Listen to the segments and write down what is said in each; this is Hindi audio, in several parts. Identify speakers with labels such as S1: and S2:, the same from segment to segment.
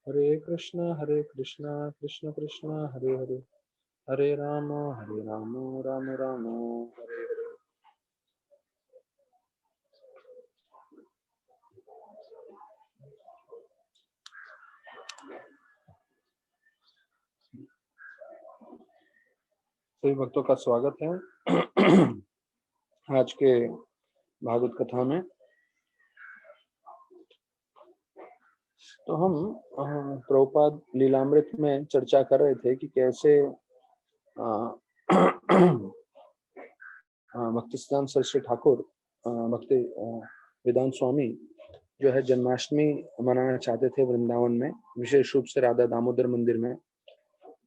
S1: हरे कृष्णा कृष्ण कृष्ण हरे हरे, हरे राम राम राम हरे हरे। सभी भक्तों का स्वागत है आज के भागवत कथा में। तो हम प्रभुपाद लीलामृत में चर्चा कर रहे थे कि कैसे भक्ति सिद्धांत सरस्वती ठाकुर भक्ति वेदांत स्वामी जो है जन्माष्टमी मनाना चाहते थे वृंदावन में, विशेष रूप से राधा दामोदर मंदिर में।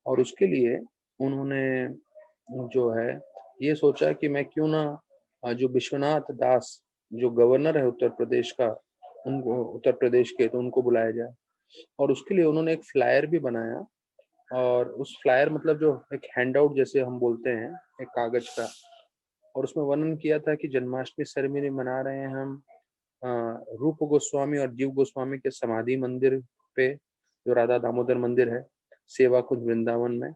S1: और उसके लिए उन्होंने जो है ये सोचा कि मैं क्यों ना जो विश्वनाथ दास जो गवर्नर है उत्तर प्रदेश का, उनको उत्तर प्रदेश के, तो उनको बुलाया जाए। और उसके लिए उन्होंने एक फ्लायर भी बनाया। और उस फ्लायर मतलब जो एक हैंडआउट जैसे हम बोलते हैं, एक कागज का। और उसमें वर्णन किया था कि जन्माष्टमी सेरेमनी मना रहे हैं हम रूप गोस्वामी और जीव गोस्वामी के समाधि मंदिर पे, जो राधा दामोदर मंदिर है सेवा कुंज वृंदावन में।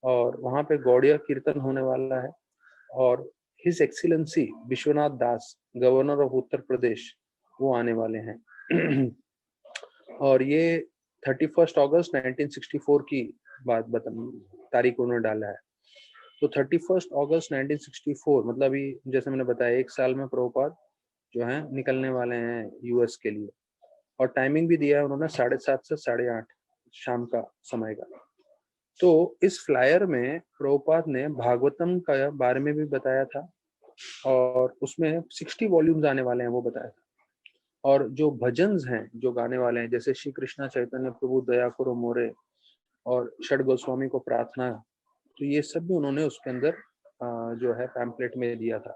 S1: और वहां पे गौड़िया कीर्तन होने वाला है। और his excellency Vishwanath Das governor of Uttar Pradesh वो आने वाले हैं और ये 31 अगस्त 1964 की बात तारीख उन्होंने डाला है। तो 31 अगस्त 1964 मतलब अभी जैसे मैंने बताया 1 साल में प्रभुपाद जो है निकलने वाले हैं यूएस के लिए। और टाइमिंग भी दिया है उन्होंने 7:30 से 8:30 शाम का समय का। तो इस फ्लायर में प्रभुपाद ने भागवतम का बारे में भी बताया था। और उसमें 60 वॉल्यूम्स आने वाले हैं वो बताया था। और जो भजन्स हैं जो गाने वाले हैं, जैसे श्री कृष्णा चैतन्य प्रभु दया करो मोरे और षड गोस्वामी को प्रार्थना, तो ये सब भी उन्होंने उसके अंदर जो है पैम्पलेट में दिया था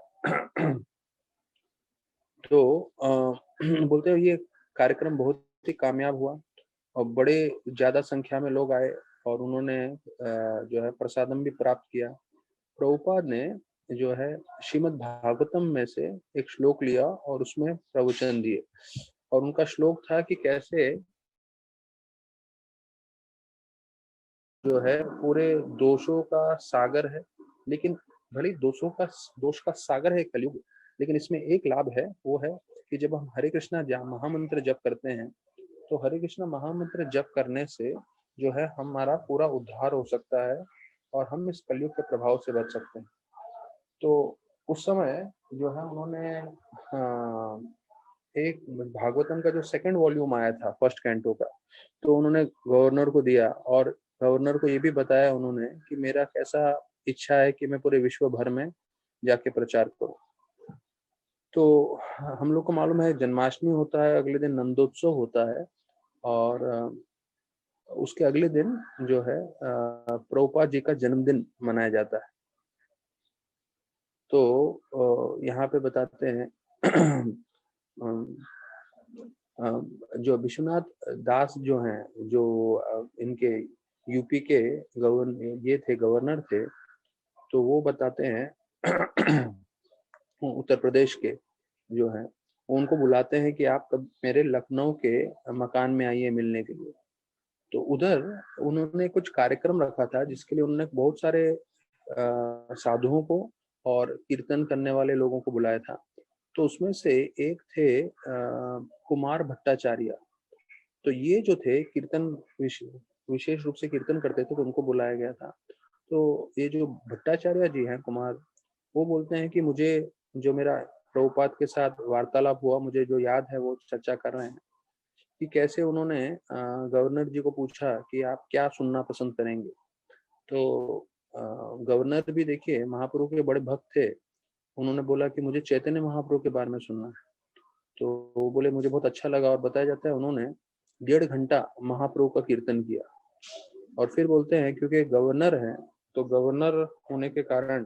S1: तो बोलते हैं ये कार्यक्रम बहुत ही कामयाब हुआ और बड़े ज्यादा संख्या में लोग आए। और उन्होंने जो है प्रसादम भी प्राप्त किया। प्रभुपाद ने जो है श्रीमद् भागवतम में से एक श्लोक लिया और उसमें प्रवचन दिए। और उनका श्लोक था कि कैसे जो है पूरे दोषों का सागर है, लेकिन भले दोष का सागर है कलयुग, लेकिन इसमें एक लाभ है, वो है कि जब हम हरे कृष्णा महामंत्र जप करते हैं, तो हरे कृष्णा महामंत्र जप करने से जो है हमारा पूरा उद्धार हो सकता है और हम इस कलयुग के प्रभाव से बच सकते हैं। तो उस समय जो है उन्होंने एक भागवतम का जो सेकंड वॉल्यूम आया था फर्स्ट कैंटो का, तो उन्होंने गवर्नर को दिया। और गवर्नर को ये भी बताया उन्होंने कि मेरा कैसा इच्छा है कि मैं पूरे विश्व भर में जाके प्रचार करूं। तो हम लोग को मालूम है जन्माष्टमी होता है, अगले दिन नंदोत्सव होता है। और उसके अगले दिन जो है प्रभुपाद जी का जन्मदिन मनाया जाता है। तो यहाँ पे बताते हैं जो विश्वनाथ दास जो हैं, जो इनके यूपी के ये थे, गवर्नर थे। तो वो बताते हैं उत्तर प्रदेश के जो हैं, उनको बुलाते हैं कि आप कब मेरे लखनऊ के मकान में आइए मिलने के लिए। तो उधर उन्होंने कुछ कार्यक्रम रखा था जिसके लिए उन्होंने बहुत सारे साधुओं को और कीर्तन करने वाले लोगों को बुलाया था। तो उसमें से एक थे कुमार भट्टाचार्य। तो ये जो थे कीर्तन विशेष रूप से कीर्तन करते थे, तो उनको बुलाया गया था। तो ये जो भट्टाचार्य जी हैं कुमार, वो बोलते हैं कि मुझे जो मेरा प्रभुपाद के साथ वार्तालाप हुआ, मुझे जो याद है वो चर्चा कर रहे हैं कि कैसे उन्होंने गवर्नर जी को पूछा कि आप क्या सुनना पसंद करेंगे। तो गवर्नर भी देखिए महाप्रभु के बड़े भक्त थे। उन्होंने बोला कि मुझे चैतन्य महाप्रभु के बारे में सुनना है। तो वो बोले मुझे बहुत अच्छा लगा। और बताया जाता है उन्होंने 1.5 घंटा महाप्रभु का कीर्तन किया। और फिर बोलते हैं क्योंकि गवर्नर है, तो गवर्नर होने के कारण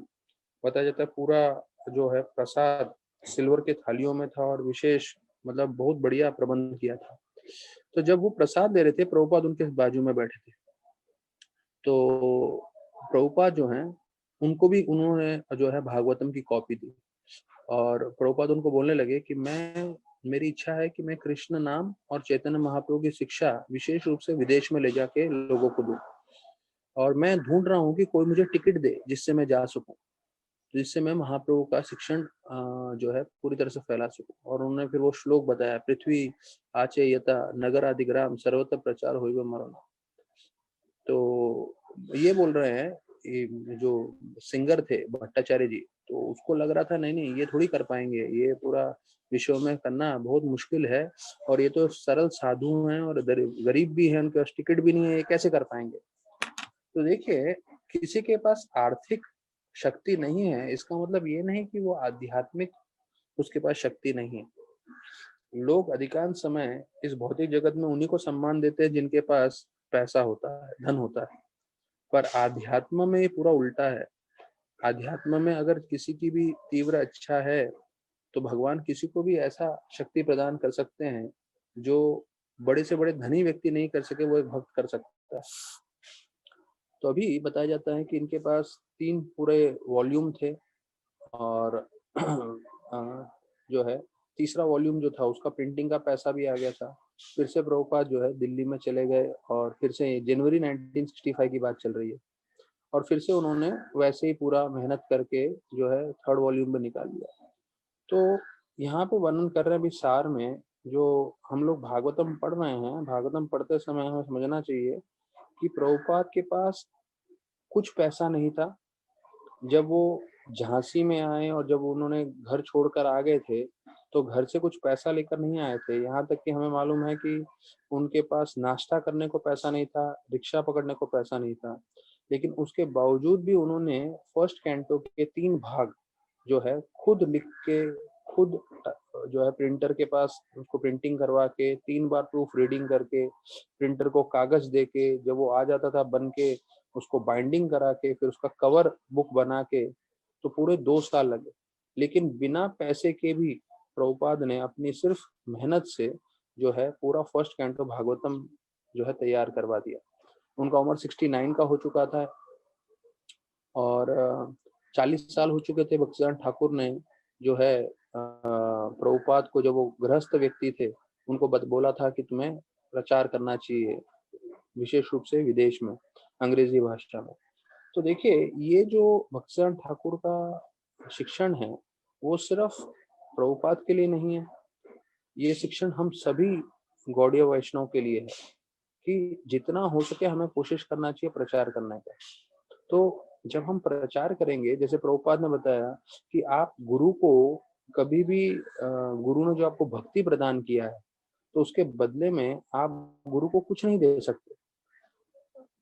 S1: बताया जाता है पूरा जो है प्रसाद सिल्वर के थालियों में था और विशेष मतलब बहुत बढ़िया प्रबंध किया था। तो जब वो प्रसाद दे रहे थे, प्रभुपाद उनके बाजू में बैठे थे। तो प्रभुपाद जो हैं उनको भी उन्होंने जो है भागवतम की कॉपी दी। और प्रभुपाद उनको बोलने लगे कि मैं मेरी इच्छा है कि मैं कृष्ण नाम और चैतन्य महाप्रभु की शिक्षा विशेष रूप से विदेश में ले जाके लोगों को दूं, और मैं ढूंढ रहा हूँ कि कोई मुझे टिकट दे जिससे मैं जा सकूं, जिससे मैं महाप्रभु का शिक्षण जो है पूरी तरह से फैला सकूं। और उन्होंने फिर वो श्लोक बताया, पृथ्वी आचे यथा नगर आदिग्राम सर्वत्र प्रचार होइबे मरण। तो ये बोल रहे हैं, ये जो सिंगर थे भट्टाचार्य जी, तो उसको लग रहा था नहीं नहीं ये थोड़ी कर पाएंगे, ये पूरा विश्व में करना बहुत मुश्किल है, और ये तो सरल साधु हैं और गरीब भी हैं, उनके पास टिकट भी नहीं है, ये कैसे कर पाएंगे। तो देखिए, किसी के पास आर्थिक शक्ति नहीं है इसका मतलब ये नहीं कि वो आध्यात्मिक उसके पास शक्ति नहीं है। लोग अधिकांश समय इस भौतिक जगत में उन्हीं को सम्मान देते हैं जिनके पास पैसा होता है, धन होता है, पर आध्यात्म में ये पूरा उल्टा है। आध्यात्म में अगर किसी की भी तीव्र इच्छा है तो भगवान किसी को भी ऐसा शक्ति प्रदान कर सकते हैं जो बड़े से बड़े धनी व्यक्ति नहीं कर सके, वो एक भक्त कर सकता है। तो अभी बताया जाता है कि इनके पास 3 पूरे वॉल्यूम थे, और जो है तीसरा वॉल्यूम जो था उसका प्रिंटिंग का पैसा भी आ गया था। फिर से प्रभुपाद जो है दिल्ली में चले गए, और फिर से जनवरी 1965 की बात चल रही है, और फिर से उन्होंने वैसे ही पूरा मेहनत करके जो है 3rd वॉल्यूम में निकाल लिया। तो यहाँ पे वर्णन कर रहे हैं अभी सार में, जो हम लोग भागवतम पढ़ रहे हैं, भागवतम पढ़ते समय हमें समझना चाहिए कि प्रभुपाद के पास कुछ पैसा नहीं था। जब वो झांसी में आए और जब उन्होंने घर छोड़कर आ गए थे, तो घर से कुछ पैसा लेकर नहीं आए थे। यहाँ तक कि हमें मालूम है कि उनके पास नाश्ता करने को पैसा नहीं था, रिक्शा पकड़ने को पैसा नहीं था, लेकिन उसके बावजूद भी उन्होंने फर्स्ट कैंटो के 3 भाग जो है खुद लिख के, खुद जो है प्रिंटर के पास उसको प्रिंटिंग करवा के 3 बार प्रूफ रीडिंग करके, प्रिंटर को कागज दे के, जब वो आ जाता था बन के, उसको बाइंडिंग करा के, फिर उसका कवर बुक बना के, तो पूरे 2 साल लगे। लेकिन बिना पैसे के भी प्रभुपाद ने अपनी सिर्फ मेहनत से जो है पूरा फर्स्ट कैंटो भागवतम जो है तैयार करवा दिया। उनका उम्र 69 का हो चुका था, और 40 साल हो चुके थे। भक्तिसिद्धांत ठाकुर ने जो है प्रभुपाद को, जब वो गृहस्थ व्यक्ति थे, उनको बोला था कि तुम्हें प्रचार करना चाहिए विशेष रूप से विदेश में अंग्रेजी भाषा में। तो देखिए, ये जो भक्तिसिद्धांत ठाकुर का शिक्षण है वो सिर्फ प्रभुपाद के लिए नहीं है, ये शिक्षण हम सभी गौड़ीय वैष्णव के लिए है कि जितना हो सके हमें कोशिश करना चाहिए प्रचार करने का। तो जब हम प्रचार करेंगे, जैसे प्रभुपाद ने बताया कि आप गुरु को कभी भी गुरु ने जो आपको भक्ति प्रदान किया है, तो उसके बदले में आप गुरु को कुछ नहीं दे सकते,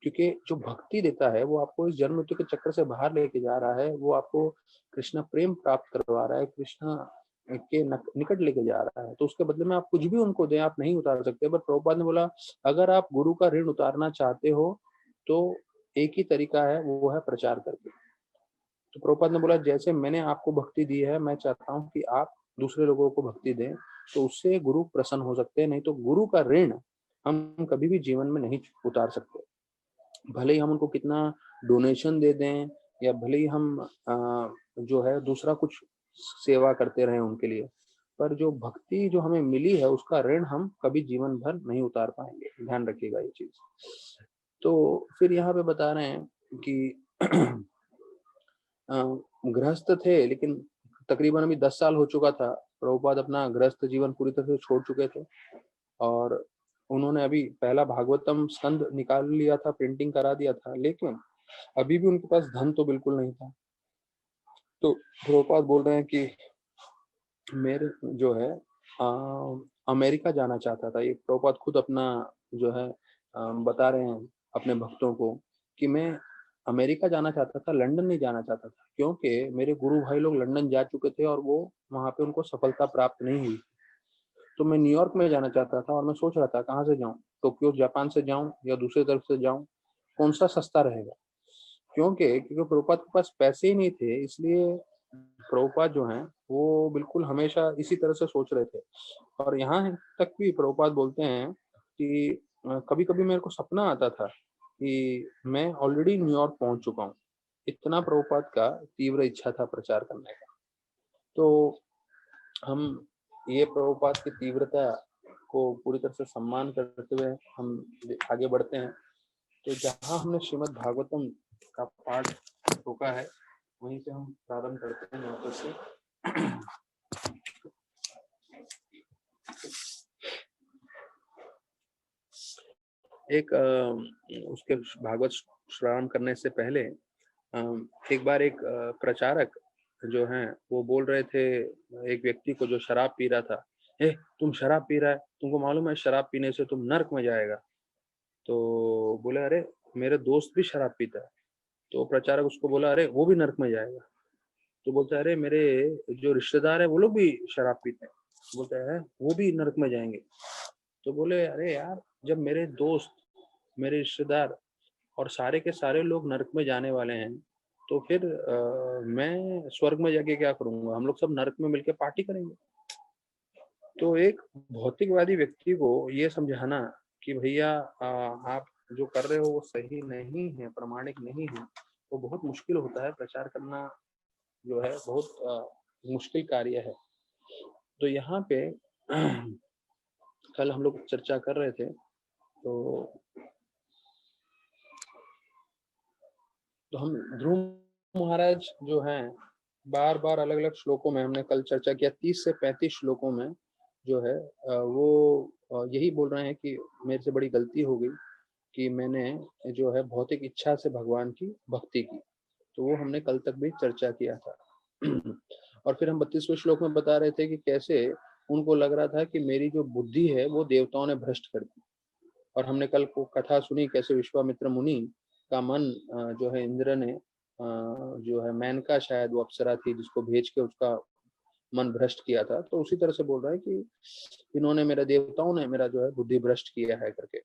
S1: क्योंकि जो भक्ति देता है वो आपको इस जन्म मृत्यु के चक्कर से बाहर लेके जा रहा है, वो आपको कृष्ण प्रेम प्राप्त करवा रहा है, कृष्ण के निकट लेके जा रहा है। तो उसके बदले में आप कुछ भी उनको दें, आप नहीं उतार सकते। पर प्रभुपाद ने बोला, अगर आप गुरु का ऋण उतारना चाहते हो तो एक ही तरीका है, वो है प्रचार करके। तो प्रभुपाद ने बोला, जैसे मैंने आपको भक्ति दी है, मैं चाहता हूँ कि आप दूसरे लोगों को भक्ति दें, तो उससे गुरु प्रसन्न हो सकते हैं, नहीं तो गुरु का ऋण हम कभी भी जीवन में नहीं उतार सकते। भले ही हम उनको कितना डोनेशन दे दें, या भले ही हम जो है दूसरा कुछ सेवा करते रहें उनके लिए, पर जो भक्ति जो हमें मिली है उसका ऋण हम कभी जीवन भर नहीं उतार पाएंगे। ध्यान रखिएगा ये चीज। तो फिर यहाँ पे बता रहे हैं कि गृहस्थ थे, लेकिन तकरीबन अभी 10 साल हो चुका था, प्रभुपाद अपना गृहस्थ जीवन पूरी तरह से छोड़ चुके थे, और उन्होंने अभी पहला भागवतम स्कंद निकाल लिया था, प्रिंटिंग करा दिया था, लेकिन अभी भी उनके पास धन तो बिल्कुल नहीं था। तो प्रभुपाद बोल रहे हैं कि मेरे जो है अमेरिका जाना चाहता था। ये प्रभुपाद खुद अपना जो है बता रहे हैं अपने भक्तों को कि मैं अमेरिका जाना चाहता था, लंदन नहीं जाना चाहता था, क्योंकि मेरे गुरु भाई लोग लंदन जा चुके थे और वो वहां पे उनको सफलता प्राप्त नहीं हुई। तो मैं न्यूयॉर्क में जाना चाहता था, और मैं सोच रहा था कहाँ से जाऊं, टोक्यो जापान से जाऊं या दूसरी तरफ से जाऊं, कौन सा सस्ता रहेगा। क्योंकि प्रभुपाद के पास पैसे ही नहीं थे, इसलिए प्रभुपाद जो हैं वो बिल्कुल हमेशा इसी तरह से सोच रहे थे। और यहाँ तक भी प्रभुपाद बोलते हैं कि कभी कभी मेरे को सपना आता था कि मैं ऑलरेडी न्यूयॉर्क पहुंच चुका हूँ। इतना प्रभुपाद का तीव्र इच्छा था प्रचार करने का। तो हम ये प्रभुपाद की तीव्रता को पूरी तरह से सम्मान करते हुए हम आगे बढ़ते हैं। तो जहाँ हमने श्रीमद् भागवतम का पाठ रोका है वहीं से हम प्रारंभ करते हैं वापस से। एक उसके भागवत श्रवण करने से पहले एक बार एक प्रचारक जो हैं वो बोल रहे थे एक व्यक्ति को जो शराब पी रहा था, तुम शराब पी रहा है, तुमको मालूम है शराब पीने से तुम नरक में जाएगा। तो बोले अरे मेरे दोस्त भी शराब पीता है। तो प्रचारक उसको बोला अरे वो भी नरक में जाएगा। तो बोलता है अरे मेरे जो रिश्तेदार है वो लोग भी शराब पीते हैं। बोलता है वो भी नरक में जाएंगे। तो बोले अरे यार जब मेरे दोस्त, मेरे रिश्तेदार और सारे के सारे लोग नरक में जाने वाले हैं तो फिर मैं स्वर्ग में जाके क्या करूंगा, हम लोग सब नरक में मिलके पार्टी करेंगे। तो एक भौतिकवादी व्यक्ति को ये समझाना कि भैया आप जो कर रहे हो वो सही नहीं है, प्रामाणिक नहीं है, वो बहुत मुश्किल होता है। प्रचार करना जो है बहुत मुश्किल कार्य है। तो यहाँ पे कल हम लोग चर्चा कर रहे थे तो हम ध्रुव महाराज जो हैं बार बार अलग अलग श्लोकों में, हमने कल चर्चा किया 30 से 35 श्लोकों में जो है वो यही बोल रहे हैं कि मेरे से बड़ी गलती हो गई कि मैंने जो है भौतिक इच्छा से भगवान की भक्ति की। तो वो हमने कल तक भी चर्चा किया था। और फिर हम 32वें श्लोक में बता रहे थे कि कैसे उनको लग रहा था कि मेरी जो बुद्धि है वो देवताओं ने भ्रष्ट कर दी। और हमने कल को कथा सुनी कैसे विश्वामित्र मुनि का मन जो है इंद्र ने जो है मेनका, शायद वो अप्सरा थी जिसको भेज के उसका मन भ्रष्ट किया था। तो उसी तरह से बोल रहा है कि इन्होंने मेरा, देवताओं ने मेरा जो है बुद्धि भ्रष्ट किया है करके।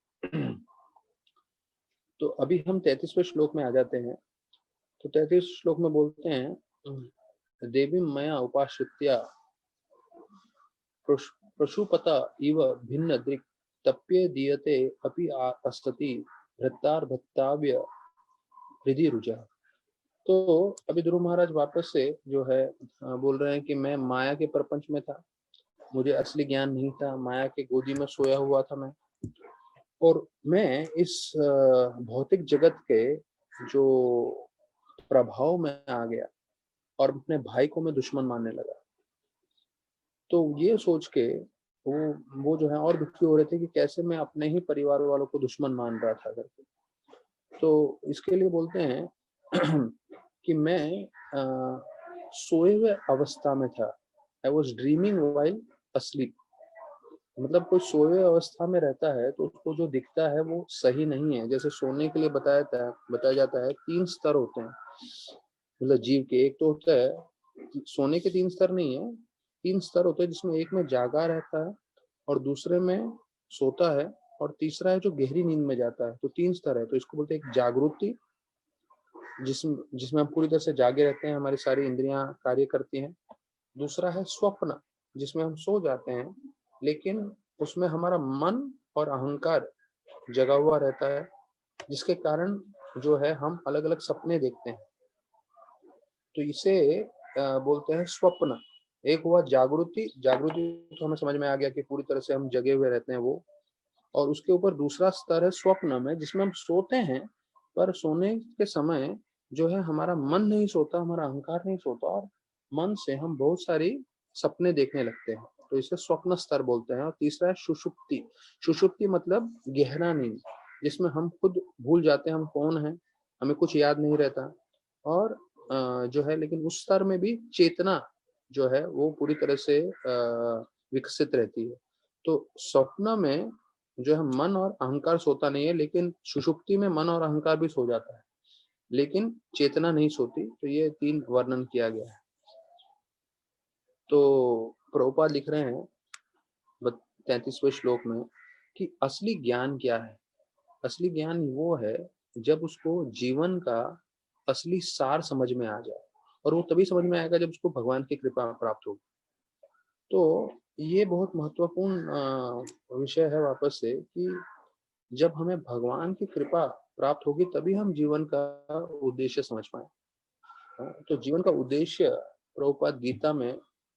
S1: तो अभी हम 33वें श्लोक में आ जाते हैं। तो 33 श्लोक में बोलते हैं देवी मया उपाश्रित्या पशुपता इव भिन्न दृक् तप्ये दीयते अपि असति भृत्तार भत्ताव्य हृदय रुजा। तो अभी ध्रुव महाराज वापस से जो है बोल रहे हैं कि मैं माया के प्रपंच में था, मुझे असली ज्ञान नहीं था, माया के गोदी में सोया हुआ था मैं, और मैं इस भौतिक जगत के जो प्रभाव में आ गया और अपने भाई को मैं दुश्मन मानने लगा। तो ये सोच के वो जो है और दुखी हो रहे थे कि कैसे मैं अपने ही परिवार वालों को दुश्मन मान रहा था करके। तो इसके लिए बोलते हैं कि मैं सोए हुए अवस्था में था। I was dreaming while asleep. मतलब कोई सोए हुए अवस्था में रहता है तो उसको जो दिखता है वो सही नहीं है। जैसे सोने के लिए बताया जाता है 3 स्तर होते हैं, मतलब जीव के। एक तो होता है सोने के 3 स्तर नहीं है, 3 स्तर होते हैं जिसमें एक में जागा रहता है और दूसरे में सोता है और तीसरा है जो गहरी नींद में जाता है। तो 3 स्तर है। तो इसको बोलते हैं एक जागृति, जिसमें हम पूरी तरह से जागे रहते हैं, हमारी सारी इंद्रियां कार्य करती हैं। दूसरा है स्वप्न, जिसमें हम सो जाते हैं लेकिन उसमें हमारा मन और अहंकार जगा हुआ रहता है, जिसके कारण जो है हम अलग अलग सपने देखते हैं। तो इसे बोलते हैं स्वप्न। एक हुआ जागृति। जागृति तो हमें समझ में आ गया कि पूरी तरह से हम जगे हुए रहते हैं वो। और उसके ऊपर दूसरा स्तर है स्वप्न में, जिसमें हम सोते हैं पर सोने के समय जो है हमारा मन नहीं सोता, हमारा अहंकार नहीं सोता और मन से हम बहुत सारी सपने देखने लगते हैं। तो इसे स्वप्न स्तर बोलते हैं। और तीसरा है सुषुप्ति। सुषुप्ति मतलब गहरा नींद, जिसमें हम खुद भूल जाते हैं हम कौन हैं, हमें कुछ याद नहीं रहता। और जो है लेकिन उस स्तर में भी चेतना जो है वो पूरी तरह से विकसित रहती है। तो स्वप्न में जो है मन और अहंकार सोता नहीं है, लेकिन सुषुप्ति में मन और अहंकार भी सो जाता है लेकिन चेतना नहीं सोती। तो ये 3 वर्णन किया गया है। तो प्रभुपाद लिख रहे हैं 33वें श्लोक में कि असली ज्ञान क्या है। असली ज्ञान वो है जब उसको जीवन का असली सार समझ में आ जाए, और वो तभी समझ में आएगा जब उसको भगवान की कृपा प्राप्त होगी। तो ये बहुत महत्वपूर्ण विषय है वापस से कि जब हमें भगवान की कृपा प्राप्त होगी तभी हम जीवन का उद्देश्य समझ पाए। तो जीवन का उद्देश्य प्रभुपाद गीता में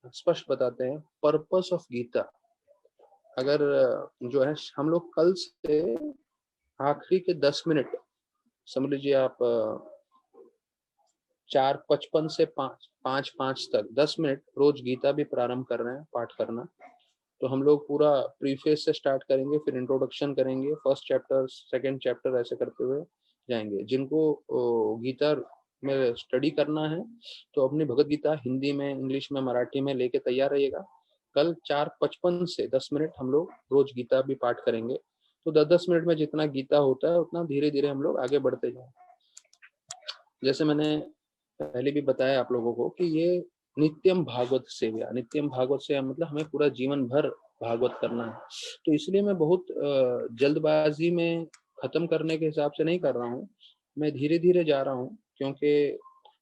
S1: स्पष्ट बताते हैं पर्पस ऑफ गीता। अगर जो है हम लोग कल से आखिरी के 10 मिनट, समझ लीजिए आप 4:55 से 5:05 तक 10 मिनट रोज गीता भी प्रारंभ कर रहे हैं पाठ करना। तो हम लोग पूरा प्रीफेस से स्टार्ट करेंगे, फिर इंट्रोडक्शन करेंगे, फर्स्ट चैप्टर सेकंड चैप्टर ऐसे करते हुए जाएंगे। जिनको गीता में स्टडी करना है तो अपनी भगवत गीता हिंदी में, इंग्लिश में, मराठी में लेके तैयार रहिएगा। कल 4:55 से 10 मिनट हम लोग रोज गीता भी पाठ करेंगे। तो 10-10 मिनट में जितना गीता होता है उतना धीरे धीरे हम लोग आगे बढ़ते जाए। जैसे मैंने पहले भी बताया आप लोगों को कि ये नित्यम भागवत सेवा, नित्यम भागवत सेवा मतलब हमें पूरा जीवन भर भागवत करना है। तो इसलिए मैं बहुत जल्दबाजी में खत्म करने के हिसाब से नहीं कर रहा हूँ, मैं धीरे धीरे जा रहा हूँ, क्योंकि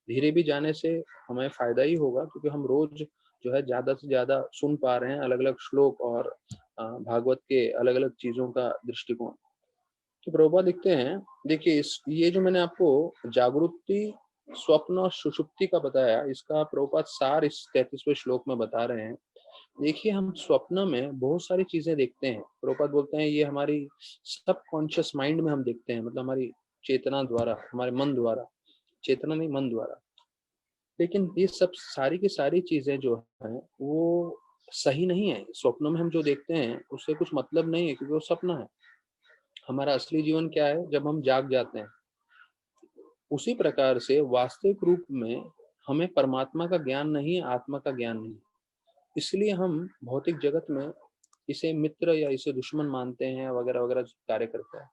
S1: धीरे भी जाने से हमें फायदा ही होगा, क्योंकि हम रोज जो है ज्यादा से ज्यादा सुन पा रहे हैं अलग अलग श्लोक और भागवत के अलग अलग चीजों का दृष्टिकोण। तो प्रभुपाद लिखते हैं, देखिए इस ये जो मैंने आपको जागृति, स्वप्न और सुषुप्ति का बताया, इसका प्रभुपाद सार इस 33वें श्लोक में बता रहे हैं। देखिए हम स्वप्न में बहुत सारी चीजें देखते हैं। प्रभुपाद बोलते हैं ये हमारी सब कॉन्शियस माइंड में हम देखते हैं, मतलब हमारी चेतना द्वारा, हमारे मन द्वारा, चेतना नहीं मन द्वारा। लेकिन ये सब सारी की सारी चीजें जो है वो सही नहीं है। स्वप्नों में हम जो देखते हैं उससे कुछ मतलब नहीं है, क्योंकि वो सपना है। हमारा असली जीवन क्या है? जब हम जाग जाते हैं। उसी प्रकार से वास्तविक रूप में हमें परमात्मा का ज्ञान नहीं, आत्मा का ज्ञान नहीं। इसलिए हम भौतिक जगत में इसे मित्र या इसे दुश्मन मानते हैं, वगैरह वगैरह कार्य करते हैं।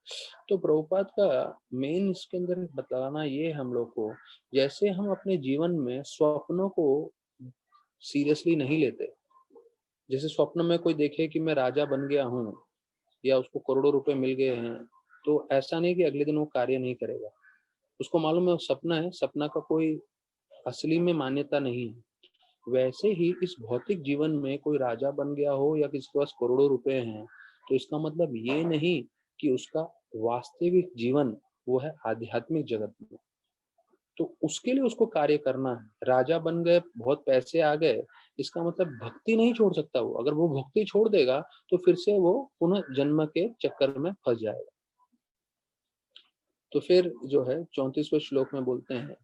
S1: तो प्रभुपाद का मेन इसके अंदर बताना ये हम लोग को, जैसे हम अपने जीवन में स्वप्नों को सीरियसली नहीं लेते। जैसे स्वप्न में कोई देखे कि मैं राजा बन गया हूँ या उसको करोड़ों रुपए मिल गए हैं, तो ऐसा नहीं कि अगले दिन वो कार्य नहीं करेगा। उसको मालूम है वो सपना है, सपना का कोई असली में मान्यता नहीं है। वैसे ही इस भौतिक जीवन में कोई राजा बन गया हो या किसी के पास करोड़ों रुपए हैं, तो इसका मतलब ये नहीं कि उसका वास्तविक जीवन वो है आध्यात्मिक जगत में। तो उसके लिए उसको कार्य करना है। राजा बन गए, बहुत पैसे आ गए, इसका मतलब भक्ति नहीं छोड़ सकता वो। अगर वो भक्ति छोड़ देगा तो फिर से वो पुनः जन्म के चक्कर में फंस जाएगा। तो फिर जो है 34वें श्लोक में बोलते हैं,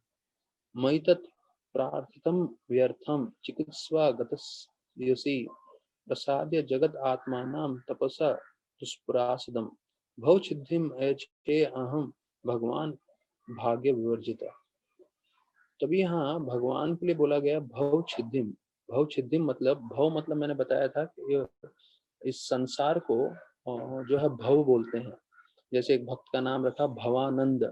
S1: मयि तत् प्रार्थितम व्यर्थम चिकित्सा गतस्यसि प्रसाद्य जगत आत्मानां तपसा दुष्प्रासदम भव छिद्धिम एचे अहम भगवान भाग्य विवर्जिता। तभी यहाँ भगवान के लिए बोला गया भव छिद्धिम। भव छिद्धिम मतलब, भव मतलब मैंने बताया था कि इस संसार को जो है भव बोलते हैं। जैसे एक भक्त का नाम रखा भवानंद,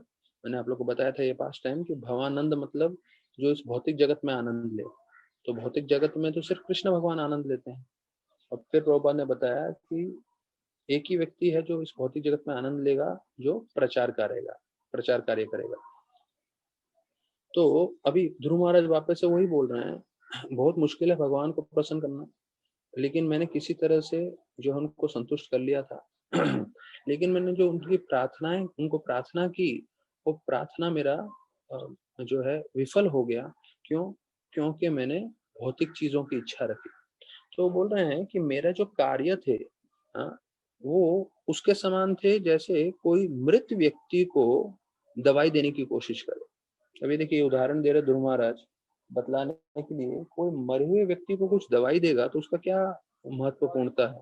S1: मैंने आप लोग को बताया था ये पास्ट टाइम कि भवानंद मतलब जो इस भौतिक जगत में आनंद ले। तो भौतिक जगत में तो सिर्फ कृष्ण भगवान आनंद लेते हैं। और फिर प्रभुपाद ने बताया कि एक ही व्यक्ति है जो इस भौतिक जगत में आनंद लेगा, जो प्रचार करेगा, प्रचार कार्य करेगा। तो अभी ध्रुव महाराज वापस से वही बोल रहे हैं, बहुत मुश्किल है भगवान को प्रसन्न करना, लेकिन मैंने किसी तरह से जो है उनको संतुष्ट कर लिया था। लेकिन मैंने जो उनकी प्रार्थनाएं, उनको प्रार्थना की, वो प्रार्थना मेरा जो है विफल हो गया। क्यों? क्योंकि मैंने भौतिक चीजों की इच्छा रखी। तो बोल रहे हैं कि मेरा जो कार्य थे, हाँ, वो उसके समान थे जैसे कोई मृत व्यक्ति को दवाई देने की कोशिश करे। अभी देखिए उदाहरण दे रहे ध्रुव महाराज, बतलाने के लिए, कोई मरे हुए व्यक्ति को कुछ दवाई देगा तो उसका क्या महत्वपूर्णता है।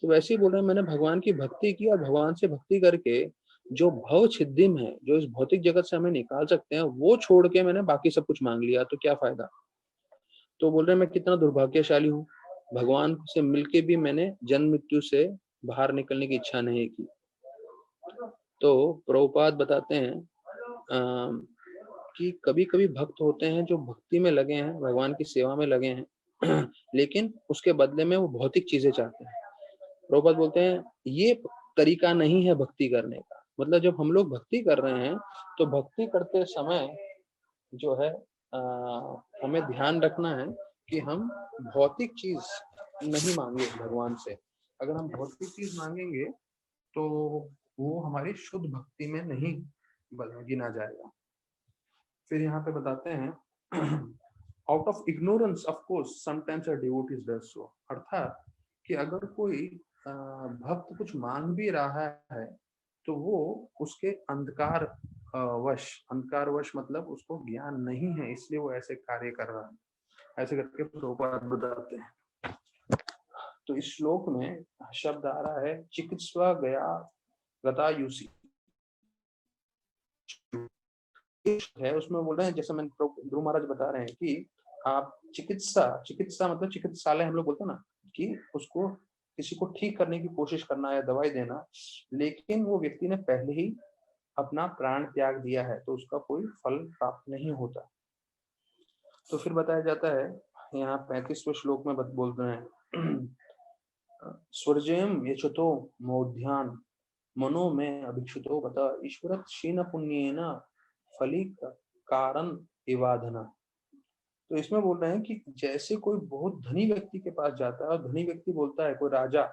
S1: तो वैसे ही बोल रहे हैं, मैंने भगवान की भक्ति की और भगवान से भक्ति करके जो भव छिद्दिम है, जो इस भौतिक जगत से हमें निकाल सकते हैं, वो छोड़ के मैंने बाकी सब कुछ मांग लिया, तो क्या फायदा। तो बोल रहे हैं मैं कितना दुर्भाग्यशाली हूँ, भगवान से मिलके भी मैंने जन्म मृत्यु से बाहर निकलने की इच्छा नहीं की। तो प्रभुपाद बताते हैं कि कभी कभी भक्त होते हैं जो भक्ति में लगे हैं, भगवान की सेवा में लगे हैं, लेकिन उसके बदले में वो भौतिक चीजें चाहते हैं। प्रभुपाद बोलते हैं ये तरीका नहीं है भक्ति करने का। मतलब जब हम लोग भक्ति कर रहे हैं तो भक्ति करते समय जो है हमें ध्यान रखना है कि हम भौतिक चीज नहीं मांगे भगवान से। अगर हम भौतिक चीज मांगेंगे तो वो हमारी शुद्ध भक्ति में नहीं गिना जाएगा। फिर यहाँ पे बताते हैं out of ignorance of course sometimes a devotee does so, अर्थात कि अगर कोई भक्त कुछ मांग भी रहा है तो वो उसके अंधकार वश मतलब उसको ज्ञान नहीं है, इसलिए वो ऐसे कार्य कर रहा है। ऐसे करके प्रभुपाद बताते हैं। तो इस श्लोक में शब्द आ रहा है चिकित्सा गया गतायुषी है, उसमें बोल रहे हैं, जैसे मैंने ध्रुव महाराज बता रहे हैं कि आप चिकित्सा मतलब चिकित्सालय हम लोग बोलते हैं ना, कि उसको किसी को ठीक करने की कोशिश करना या दवाई देना, लेकिन वो व्यक्ति ने पहले ही अपना प्राण त्याग दिया है तो उसका कोई फल प्राप्त नहीं होता। तो फिर बताया जाता है यहाँ 35वें श्लोक में बोल रहे हैं स्वर्जयम यचतो मोध्यान मनो में अभिक्षुतो बता ईश्वर क्षीण पुण्येन फली कारण इवाधना। तो इसमें बोल रहे हैं कि जैसे कोई बहुत धनी व्यक्ति के पास जाता है और धनी व्यक्ति बोलता है, कोई राजा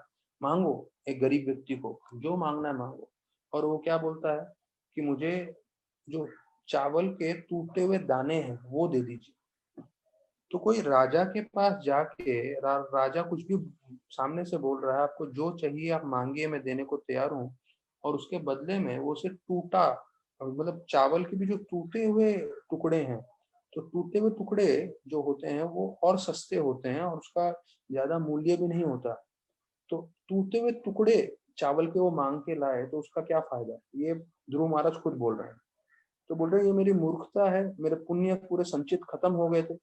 S1: मांगो एक गरीब व्यक्ति को जो मांगना है मांगो, और वो क्या बोलता है कि मुझे जो चावल के टूटे हुए दाने हैं वो दे दीजिए। तो कोई राजा के पास जाके राजा कुछ भी सामने से बोल रहा है, आपको जो चाहिए आप मांगिए मैं देने को तैयार हूँ, और उसके बदले में वो सिर्फ टूटा मतलब चावल के भी जो टूटे हुए टुकड़े हैं, तो टूटे हुए टुकड़े जो होते हैं वो और सस्ते होते हैं और उसका ज्यादा मूल्य भी नहीं होता। तो टूटे हुए टुकड़े चावल के वो मांग के लाए तो उसका क्या फायदा, ये ध्रुव महाराज खुद बोल रहे हैं। तो बोल रहे हैं ये मेरी मूर्खता है, मेरे पुण्य पूरे संचित खत्म हो गए थे,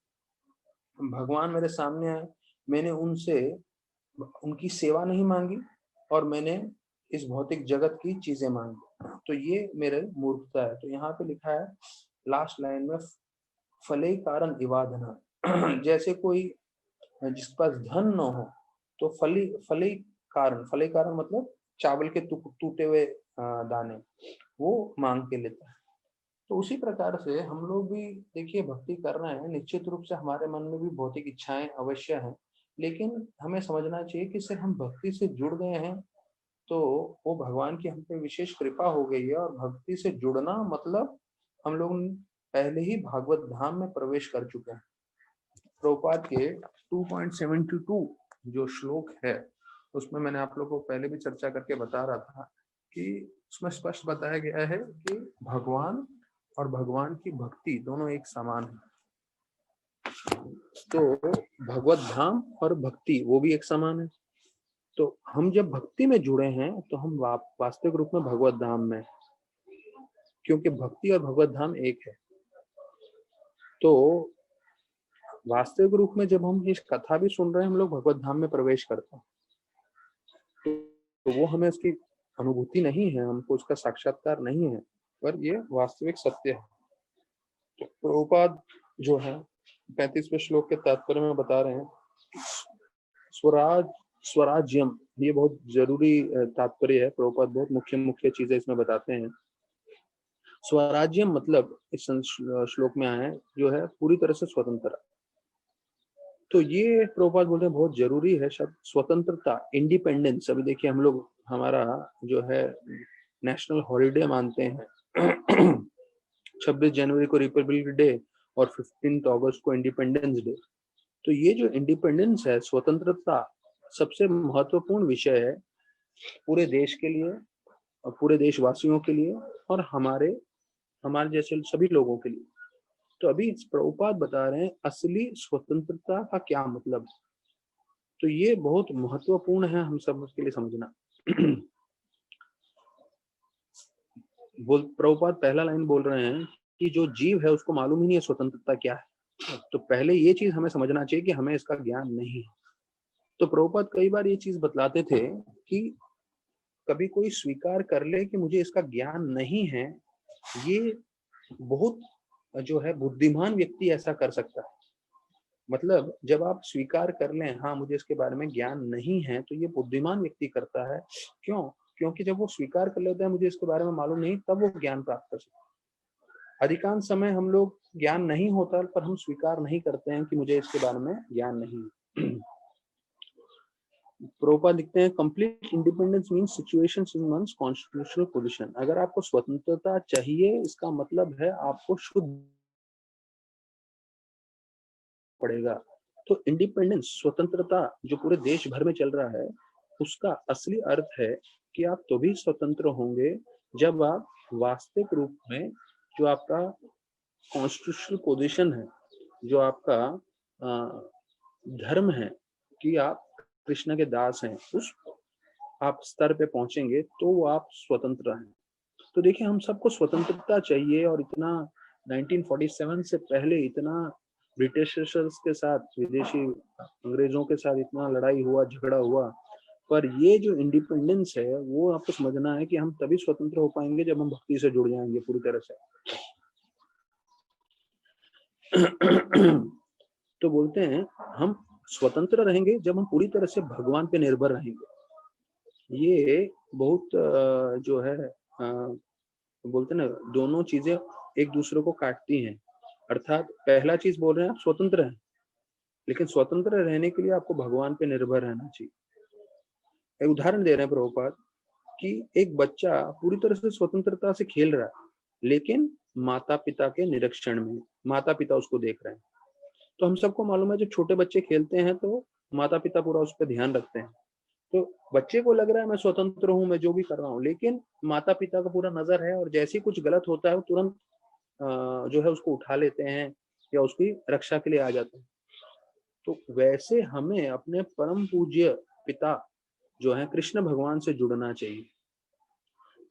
S1: भगवान मेरे सामने आए, मैंने उनसे उनकी सेवा नहीं मांगी और मैंने इस भौतिक जगत की चीजें मांगी, तो ये मेरे मूर्खता है। तो यहाँ पे लिखा है लास्ट लाइन में फले कारण इवाधना जैसे कोई जिसके पास धन न हो तो फले कारण मतलब चावल के टूटे हुए दाने वो मांग के लेता है। तो उसी प्रकार से हम लोग भी देखिए भक्ति कर रहे हैं, निश्चित रूप से हमारे मन में भी भौतिक इच्छाएं अवश्य हैं, लेकिन हमें समझना चाहिए कि सिर्फ हम भक्ति से जुड़ गए हैं तो वो भगवान की हम पे विशेष कृपा हो गई है, और भक्ति से जुड़ना मतलब हम लोग पहले ही भागवत धाम में प्रवेश कर चुके हैं। प्रभुपाद के 2.72 जो श्लोक है उसमें मैंने आप लोगों को पहले भी चर्चा करके बता रहा था कि उसमें स्पष्ट बताया गया है कि भगवान और भगवान की भक्ति दोनों एक समान है। तो भगवत धाम और भक्ति वो भी एक समान है। तो हम जब भक्ति में जुड़े हैं तो हम वास्तविक रूप में भगवत धाम में, क्योंकि भक्ति और भगवत धाम एक है। तो वास्तविक रूप में जब हम इस कथा भी सुन रहे हैं हम लोग भगवत धाम में प्रवेश करते हैं, तो वो हमें उसकी अनुभूति नहीं है, हमको उसका साक्षात्कार नहीं है, पर ये वास्तविक सत्य है। तो प्रभुपाद जो है 35वें श्लोक के तात्पर्य में बता रहे हैं स्वराज्यम, ये बहुत जरूरी तात्पर्य है। प्रभुपाद बहुत मुख्य चीजें इसमें बताते हैं। स्वराज्यम मतलब इस श्लोक में आया है जो है पूरी तरह से स्वतंत्र। तो ये प्रभुपाद बोलते हैं बहुत जरूरी है शब्द स्वतंत्रता, इंडिपेंडेंस। अभी देखिए हम लोग हमारा जो है नेशनल हॉलिडे मानते हैं 26 जनवरी को रिपब्लिक डे और 15 अगस्त को इंडिपेंडेंस डे। तो ये जो इंडिपेंडेंस है, स्वतंत्रता, सबसे महत्वपूर्ण विषय है पूरे देश के लिए और पूरे देशवासियों के लिए और हमारे जैसे सभी लोगों के लिए। तो अभी प्रभुपाद बता रहे हैं असली स्वतंत्रता का क्या मतलब। तो ये बहुत महत्वपूर्ण है हम सब के लिए समझना। प्रभुपाद पहला लाइन बोल रहे हैं कि जो जीव है उसको मालूम ही नहीं है स्वतंत्रता क्या है। तो पहले ये चीज हमें समझना चाहिए कि हमें इसका ज्ञान नहीं है। तो प्रभुपाद कई बार ये चीज बतलाते थे कि कभी कोई स्वीकार कर ले कि मुझे इसका ज्ञान नहीं है, ये बहुत जो है बुद्धिमान व्यक्ति ऐसा कर सकता है। मतलब जब आप स्वीकार कर लें हाँ मुझे इसके बारे में ज्ञान नहीं है, तो ये बुद्धिमान व्यक्ति करता है। क्यों? क्योंकि जब वो स्वीकार कर लेता है मुझे इसके बारे में मालूम नहीं, तब वो ज्ञान प्राप्त कर सकता है। अधिकांश समय हम लोग ज्ञान नहीं होता पर हम स्वीकार नहीं करते हैं कि मुझे इसके बारे में ज्ञान नहीं है। प्रभुपाद लिखते हैं complete independence means situations in one's constitutional position. अगर आपको स्वतंत्रता चाहिए इसका मतलब है आपको शुद्ध पड़ेगा। तो इंडिपेंडेंस, स्वतंत्रता जो पूरे देश भर में चल रहा है, उसका असली अर्थ है कि आप तभी स्वतंत्र होंगे जब आप वास्तविक रूप में जो आपका कॉन्स्टिट्यूशनल पोजीशन है, जो आपका धर्म है कि आप कृष्ण के दास हैं, उस आप स्तर पे पहुंचेंगे तो वो आप स्वतंत्र हैं। तो देखिए, हम सबको स्वतंत्रता चाहिए, और इतना 1947 से पहले इतना ब्रिटिशर्स के साथ, विदेशी अंग्रेजों के साथ इतना लड़ाई हुआ, झगड़ा हुआ, पर ये जो इंडिपेंडेंस है वो आपको समझना है कि हम तभी स्वतंत्र हो पाएंगे जब हम भक्ति से जुड़ जाएंगे पूरी तरह से। तो बोलते हैं हम स्वतंत्र रहेंगे जब हम पूरी तरह से भगवान पे निर्भर रहेंगे। ये बहुत जो है बोलते हैं ना, दोनों चीजें एक दूसरे को काटती हैं। अर्थात पहला चीज बोल रहे हैं आप स्वतंत्र हैं, लेकिन स्वतंत्र रहने के लिए आपको भगवान पे निर्भर रहना चाहिए। एक उदाहरण दे रहे हैं प्रभुपाद कि एक बच्चा पूरी तरह से स्वतंत्रता से खेल रहा है, लेकिन माता पिता के निरीक्षण में, माता पिता उसको देख रहे हैं। तो हम सबको मालूम है, जब छोटे बच्चे खेलते हैं तो माता पिता पूरा उस पर ध्यान रखते हैं। तो बच्चे को लग रहा है मैं स्वतंत्र हूँ, मैं जो भी कर रहा हूँ, लेकिन माता पिता का पूरा नजर है, और जैसे ही कुछ गलत होता है वो तुरंत जो है उसको उठा लेते हैं या उसकी रक्षा के लिए आ जाते हैं। तो वैसे हमें अपने परम पूज्य पिता जो है कृष्ण भगवान से जुड़ना चाहिए,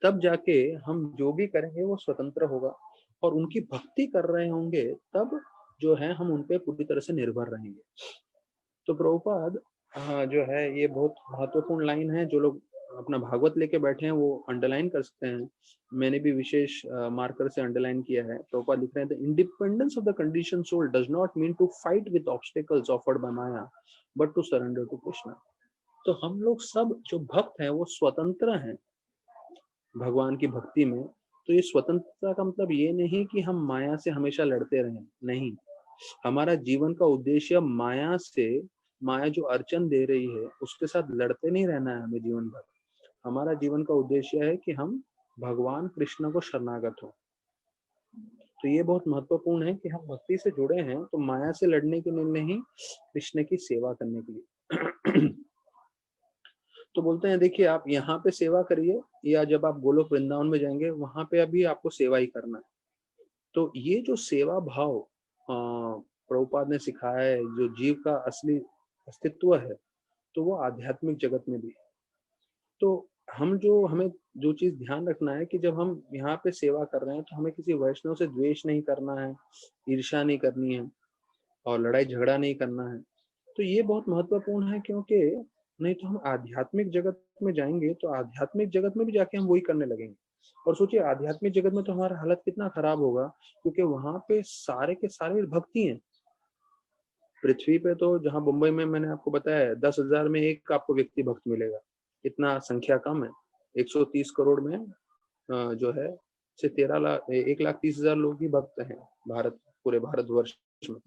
S1: तब जाके हम जो भी करेंगे वो स्वतंत्र होगा, और उनकी भक्ति कर रहे होंगे तब जो है हम उन पे पूरी तरह से निर्भर रहेंगे। तो प्रभुपाद जो है ये बहुत महत्वपूर्ण लाइन है, जो लोग अपना भागवत लेके बैठे हैं वो अंडरलाइन कर सकते हैं। मैंने भी विशेष मार्कर से अंडरलाइन किया है। प्रभुपाद लिख रहे हैं, the independence of the condition soul does not mean to fight with obstacles offered by Maya, but to surrender to Krishna. तो हम लोग सब जो भक्त हैं वो स्वतंत्र हैं भगवान की भक्ति में। तो ये स्वतंत्रता का मतलब ये नहीं कि हम माया से हमेशा लड़ते रहें, नहीं। हमारा जीवन का उद्देश्य माया से, माया जो अड़चन दे रही है उसके साथ लड़ते नहीं रहना है हमें जीवन भर। हमारा जीवन का उद्देश्य है कि हम भगवान कृष्ण को शरणागत हो। तो ये बहुत महत्वपूर्ण है कि हम भक्ति से जुड़े हैं तो माया से लड़ने के लिए नहीं, कृष्ण की सेवा करने के लिए। तो बोलते हैं देखिए, आप यहाँ पे सेवा करिए, या जब आप गोलोक वृंदावन में जाएंगे वहां पे अभी आपको सेवा ही करना है। तो ये जो सेवा भाव प्रभुपाद ने सिखाया है, जो जीव का असली अस्तित्व है, तो वो आध्यात्मिक जगत में भी है। तो हमें जो चीज ध्यान रखना है कि जब हम यहाँ पे सेवा कर रहे हैं तो हमें किसी वैष्णव से द्वेष नहीं करना है, ईर्ष्या नहीं करनी है, और लड़ाई झगड़ा नहीं करना है। तो ये बहुत महत्वपूर्ण है, क्योंकि नहीं तो हम आध्यात्मिक जगत में जाएंगे तो आध्यात्मिक जगत में भी जाके हम वही करने लगेंगे। और सोचिए, आध्यात्मिक जगत में तो हमारा हालत कितना खराब होगा, क्योंकि वहां पे सारे के सारे भक्ति हैं। पृथ्वी पे तो, जहाँ मुंबई में मैंने आपको बताया 10,000 में एक आपको व्यक्ति भक्त मिलेगा, इतना संख्या कम है। 130 करोड़ में जो है से 1,30,000 लोग ही भक्त हैं भारत, पूरे भारतवर्ष में।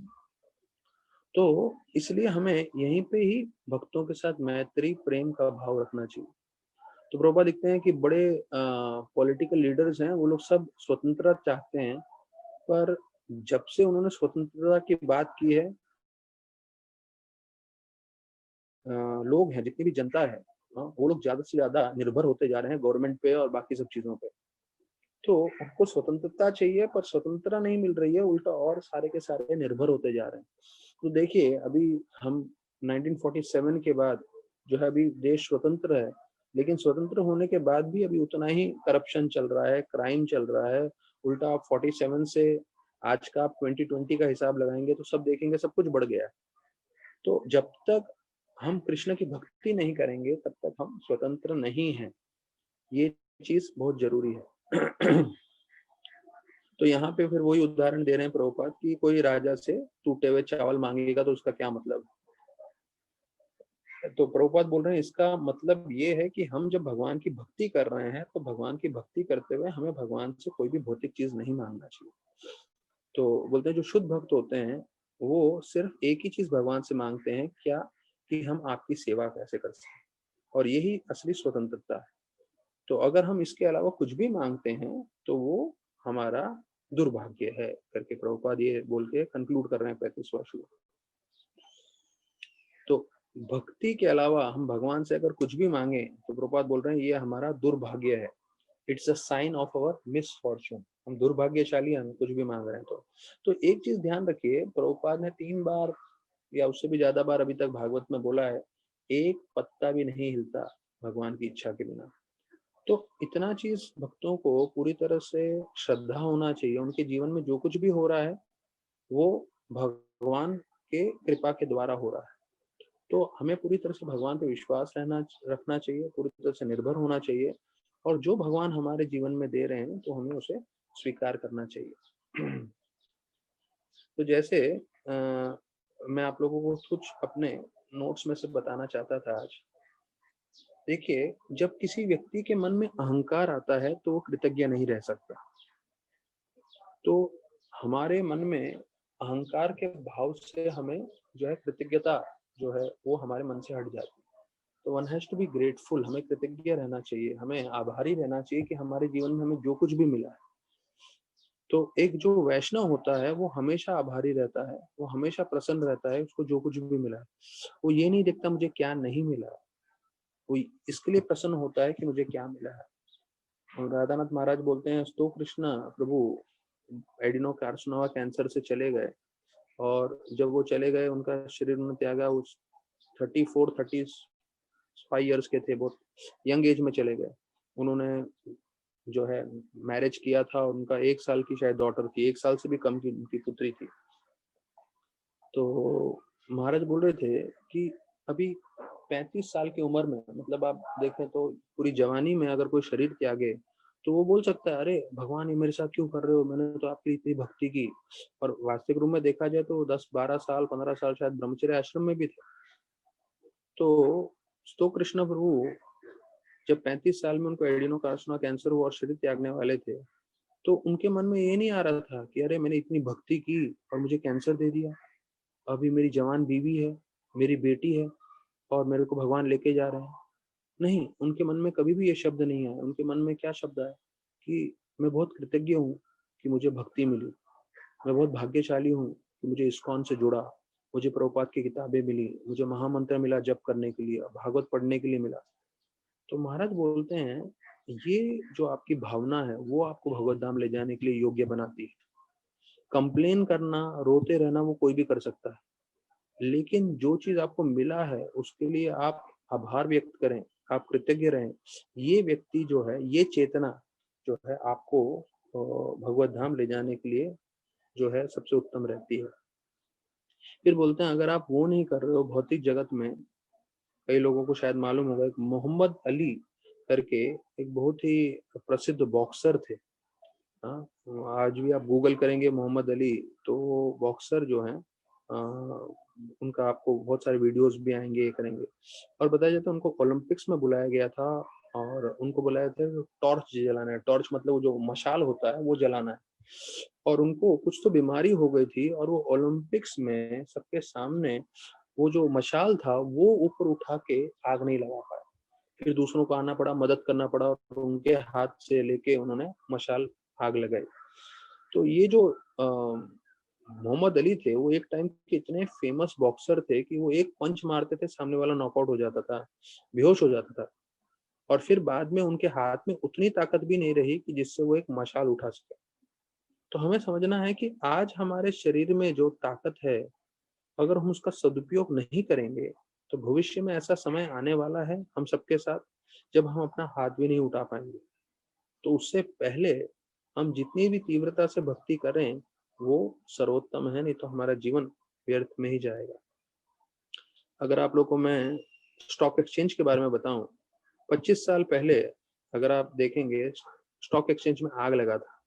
S1: तो इसलिए हमें यहीं पे ही भक्तों के साथ मैत्री प्रेम का भाव रखना चाहिए। तो प्रभुपाद दिखते हैं कि बड़े पॉलिटिकल लीडर्स हैं, वो लोग सब स्वतंत्रता चाहते हैं, पर जब से उन्होंने स्वतंत्रता की बात की है, लोग हैं, जितनी भी जनता है, वो लोग ज्यादा से ज्यादा निर्भर होते जा रहे हैं गवर्नमेंट पे और बाकी सब चीजों पे। तो उनको स्वतंत्रता चाहिए, पर स्वतंत्रता नहीं मिल रही है, उल्टा और सारे के सारे निर्भर होते जा रहे हैं। तो देखिए, अभी हम 1947 के बाद जो है अभी देश स्वतंत्र है, लेकिन स्वतंत्र होने के बाद भी अभी उतना ही करप्शन चल रहा है, क्राइम चल रहा है। उल्टा आप 47 से आज का आप 2020 का हिसाब लगाएंगे तो सब देखेंगे सब कुछ बढ़ गया है। तो जब तक हम कृष्ण की भक्ति नहीं करेंगे तब तक हम स्वतंत्र नहीं हैं, ये चीज बहुत जरूरी है। तो यहाँ पे फिर वही उदाहरण दे रहे हैं प्रभुपाद कि कोई राजा से टूटे हुए चावल मांगेगा तो उसका क्या मतलब। तो प्रभुपाद बोल रहे हैं इसका मतलब ये है कि हम जब भगवान की भक्ति कर रहे हैं तो भगवान की भक्ति करते हुए हमें भगवान से कोई भी भौतिक चीज नहीं मांगना चाहिए। तो बोलते हैं जो शुद्ध भक्त होते हैं वो सिर्फ एक ही चीज भगवान से मांगते हैं, क्या, कि हम आपकी सेवा कैसे कर सकें, और यही असली स्वतंत्रता है। तो अगर हम इसके अलावा कुछ भी मांगते हैं तो वो हमारा दुर्भाग्य है, करके प्रभुपाद ये बोल के कंक्लूड कर रहे हैं 35वां श्लोक। भक्ति के अलावा हम भगवान से अगर कुछ भी मांगे तो प्रभुपाद बोल रहे हैं ये हमारा दुर्भाग्य है। It's a sign of our misfortune. हम दुर्भाग्यशाली हैं, हम कुछ भी मांग रहे हैं तो एक चीज ध्यान रखिए, प्रभुपाद ने 3 बार या उससे भी ज्यादा बार अभी तक भागवत में बोला है, एक पत्ता भी नहीं हिलता भगवान की इच्छा के बिना। तो इतना चीज भक्तों को पूरी तरह से श्रद्धा होना चाहिए, उनके जीवन में जो कुछ भी हो रहा है वो भगवान के कृपा के द्वारा हो रहा है। तो हमें पूरी तरह से भगवान पे विश्वास रखना चाहिए, पूरी तरह से निर्भर होना चाहिए, और जो भगवान हमारे जीवन में दे रहे हैं तो हमें उसे स्वीकार करना चाहिए। तो जैसे मैं आप लोगों को कुछ अपने नोट्स में से बताना चाहता था आज। देखिए, जब किसी व्यक्ति के मन में अहंकार आता है तो वो कृतज्ञ नहीं रह सकता। तो हमारे मन में अहंकार के भाव से हमें जो है कृतज्ञता जो है वो हमारे मन से हट जाती है। तो one has to be grateful, हमें कृतज्ञ रहना चाहिए, हमें आभारी रहना चाहिए कि हमारे जीवन में हमें जो कुछ भी मिला है। तो एक जो वैष्णव होता है वो हमेशा आभारी रहता है, वो हमेशा प्रसन्न रहता है, उसको जो कुछ भी मिला है वो ये नहीं देखता मुझे क्या नहीं मिला, वो इसके लिए प्रसन्न होता है कि मुझे क्या मिला है। और राधानाथ महाराज बोलते हैं, तो कृष्ण प्रभु एडिनो कार्सिनोवा कैंसर से चले गए, और जब वो चले गए उनका शरीर उन्होंने त्यागा, उस 35 ईयर्स के थे, बहुत यंग एज में चले गए। उन्होंने जो है मैरिज किया था, उनका 1 साल की शायद डॉटर थी, 1 साल से भी कम की उनकी पुत्री थी। तो महाराज बोल रहे थे कि अभी 35 साल की उम्र में, मतलब आप देखें तो पूरी जवानी में अगर कोई शरीर त्यागे तो वो बोल सकता है, अरे भगवान ये मेरे साथ क्यों कर रहे हो, मैंने तो आपकी इतनी भक्ति की। और वास्तविक रूप में देखा जाए तो 10-12 साल 15 साल शायद ब्रह्मचर्य आश्रम में भी थे। तो कृष्ण प्रभु जब 35 साल में उनको एडिनो कार्सिनोमा कैंसर हुआ और शरीर त्यागने वाले थे, तो उनके मन में ये नहीं आ रहा था कि अरे मैंने इतनी भक्ति की और मुझे कैंसर दे दिया, अभी मेरी जवान बीवी है, मेरी बेटी है, और मेरे को भगवान लेके जा रहे हैं। नहीं, उनके मन में कभी भी ये शब्द नहीं आया। उनके मन में क्या शब्द आया कि मैं बहुत कृतज्ञ हूँ कि मुझे भक्ति मिली, मैं बहुत भाग्यशाली हूँ कि मुझे इस्कॉन से जुड़ा, मुझे प्रभुपाद की किताबें मिली, मुझे महामंत्र मिला जप करने के लिए, भागवत पढ़ने के लिए मिला। तो महाराज बोलते हैं, ये जो आपकी भावना है वो आपको भगवत धाम ले जाने के लिए योग्य बनाती है। कंप्लेन करना, रोते रहना वो कोई भी कर सकता है, लेकिन जो चीज आपको मिला है उसके लिए आप आभार व्यक्त करें, आप कृतज्ञ रहें। ये व्यक्ति जो है, ये चेतना जो है आपको भगवत धाम ले जाने के लिए जो है सबसे उत्तम रहती है। फिर बोलते हैं, अगर आप वो नहीं कर रहे हो भौतिक जगत में, कई लोगों को शायद मालूम होगा, एक मोहम्मद अली करके एक बहुत ही प्रसिद्ध बॉक्सर थे। हाँ, आज भी आप गूगल करेंगे मोहम्मद अली तो बॉक्सर जो है, उनका आपको बहुत सारे वीडियोस भी आएंगे, ये करेंगे। और बताया जाता है उनको ओलंपिक्स में बुलाया गया था, और उनको बुलाया था टॉर्च जलाना है। टॉर्च मतलब वो जो मशाल होता है वो जलाना है। और उनको कुछ तो बीमारी हो गई थी, और वो ओलंपिक्स में सबके सामने वो जो मशाल था वो ऊपर उठा के आग नहीं लगा पाए। फिर दूसरों को आना पड़ा, मदद करना पड़ा, और उनके हाथ से लेके उन्होंने मशाल आग लगाई। तो ये जो मोहम्मद अली थे, वो एक टाइम के इतने फेमस बॉक्सर थे कि वो एक पंच मारते थे, सामने वाला नॉकआउट हो जाता था, बेहोश हो जाता था। और फिर बाद में उनके हाथ में उतनी ताकत भी नहीं रही कि जिससे वो एक मशाल उठा सके। तो हमें समझना है कि आज हमारे शरीर में जो ताकत है, अगर हम उसका सदुपयोग नहीं करेंगे तो भविष्य में ऐसा समय आने वाला है हम सबके साथ, जब हम अपना हाथ भी नहीं उठा पाएंगे। तो उससे पहले हम जितनी भी तीव्रता से भक्ति करें वो सर्वोत्तम है, नहीं तो हमारा जीवन व्यर्थ में ही जाएगा। अगर आप लोगों को मैं स्टॉक एक्सचेंज के बारे में बताऊं, 25 साल पहले अगर आप देखेंगे स्टॉक एक्सचेंज में आग लगा था।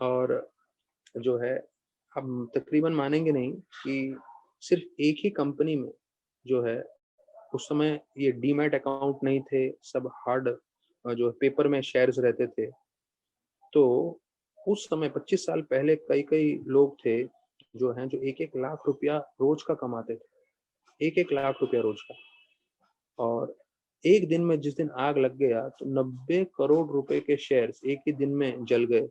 S1: और जो है, आप तकरीबन मानेंगे नहीं कि सिर्फ एक ही कंपनी में जो है, उस समय ये डीमैट अकाउंट नहीं थे, सब हार्ड जो पेपर में शेयर्स रहते थे। तो उस समय 25 साल पहले कई कई लोग थे जो हैं, जो 1-1 लाख रुपया रोज का कमाते थे, 1-1 लाख रुपया रोज का। और एक दिन में जिस दिन आग लग गया तो 90 करोड़ रुपए के शेयर्स एक ही दिन में जल गए,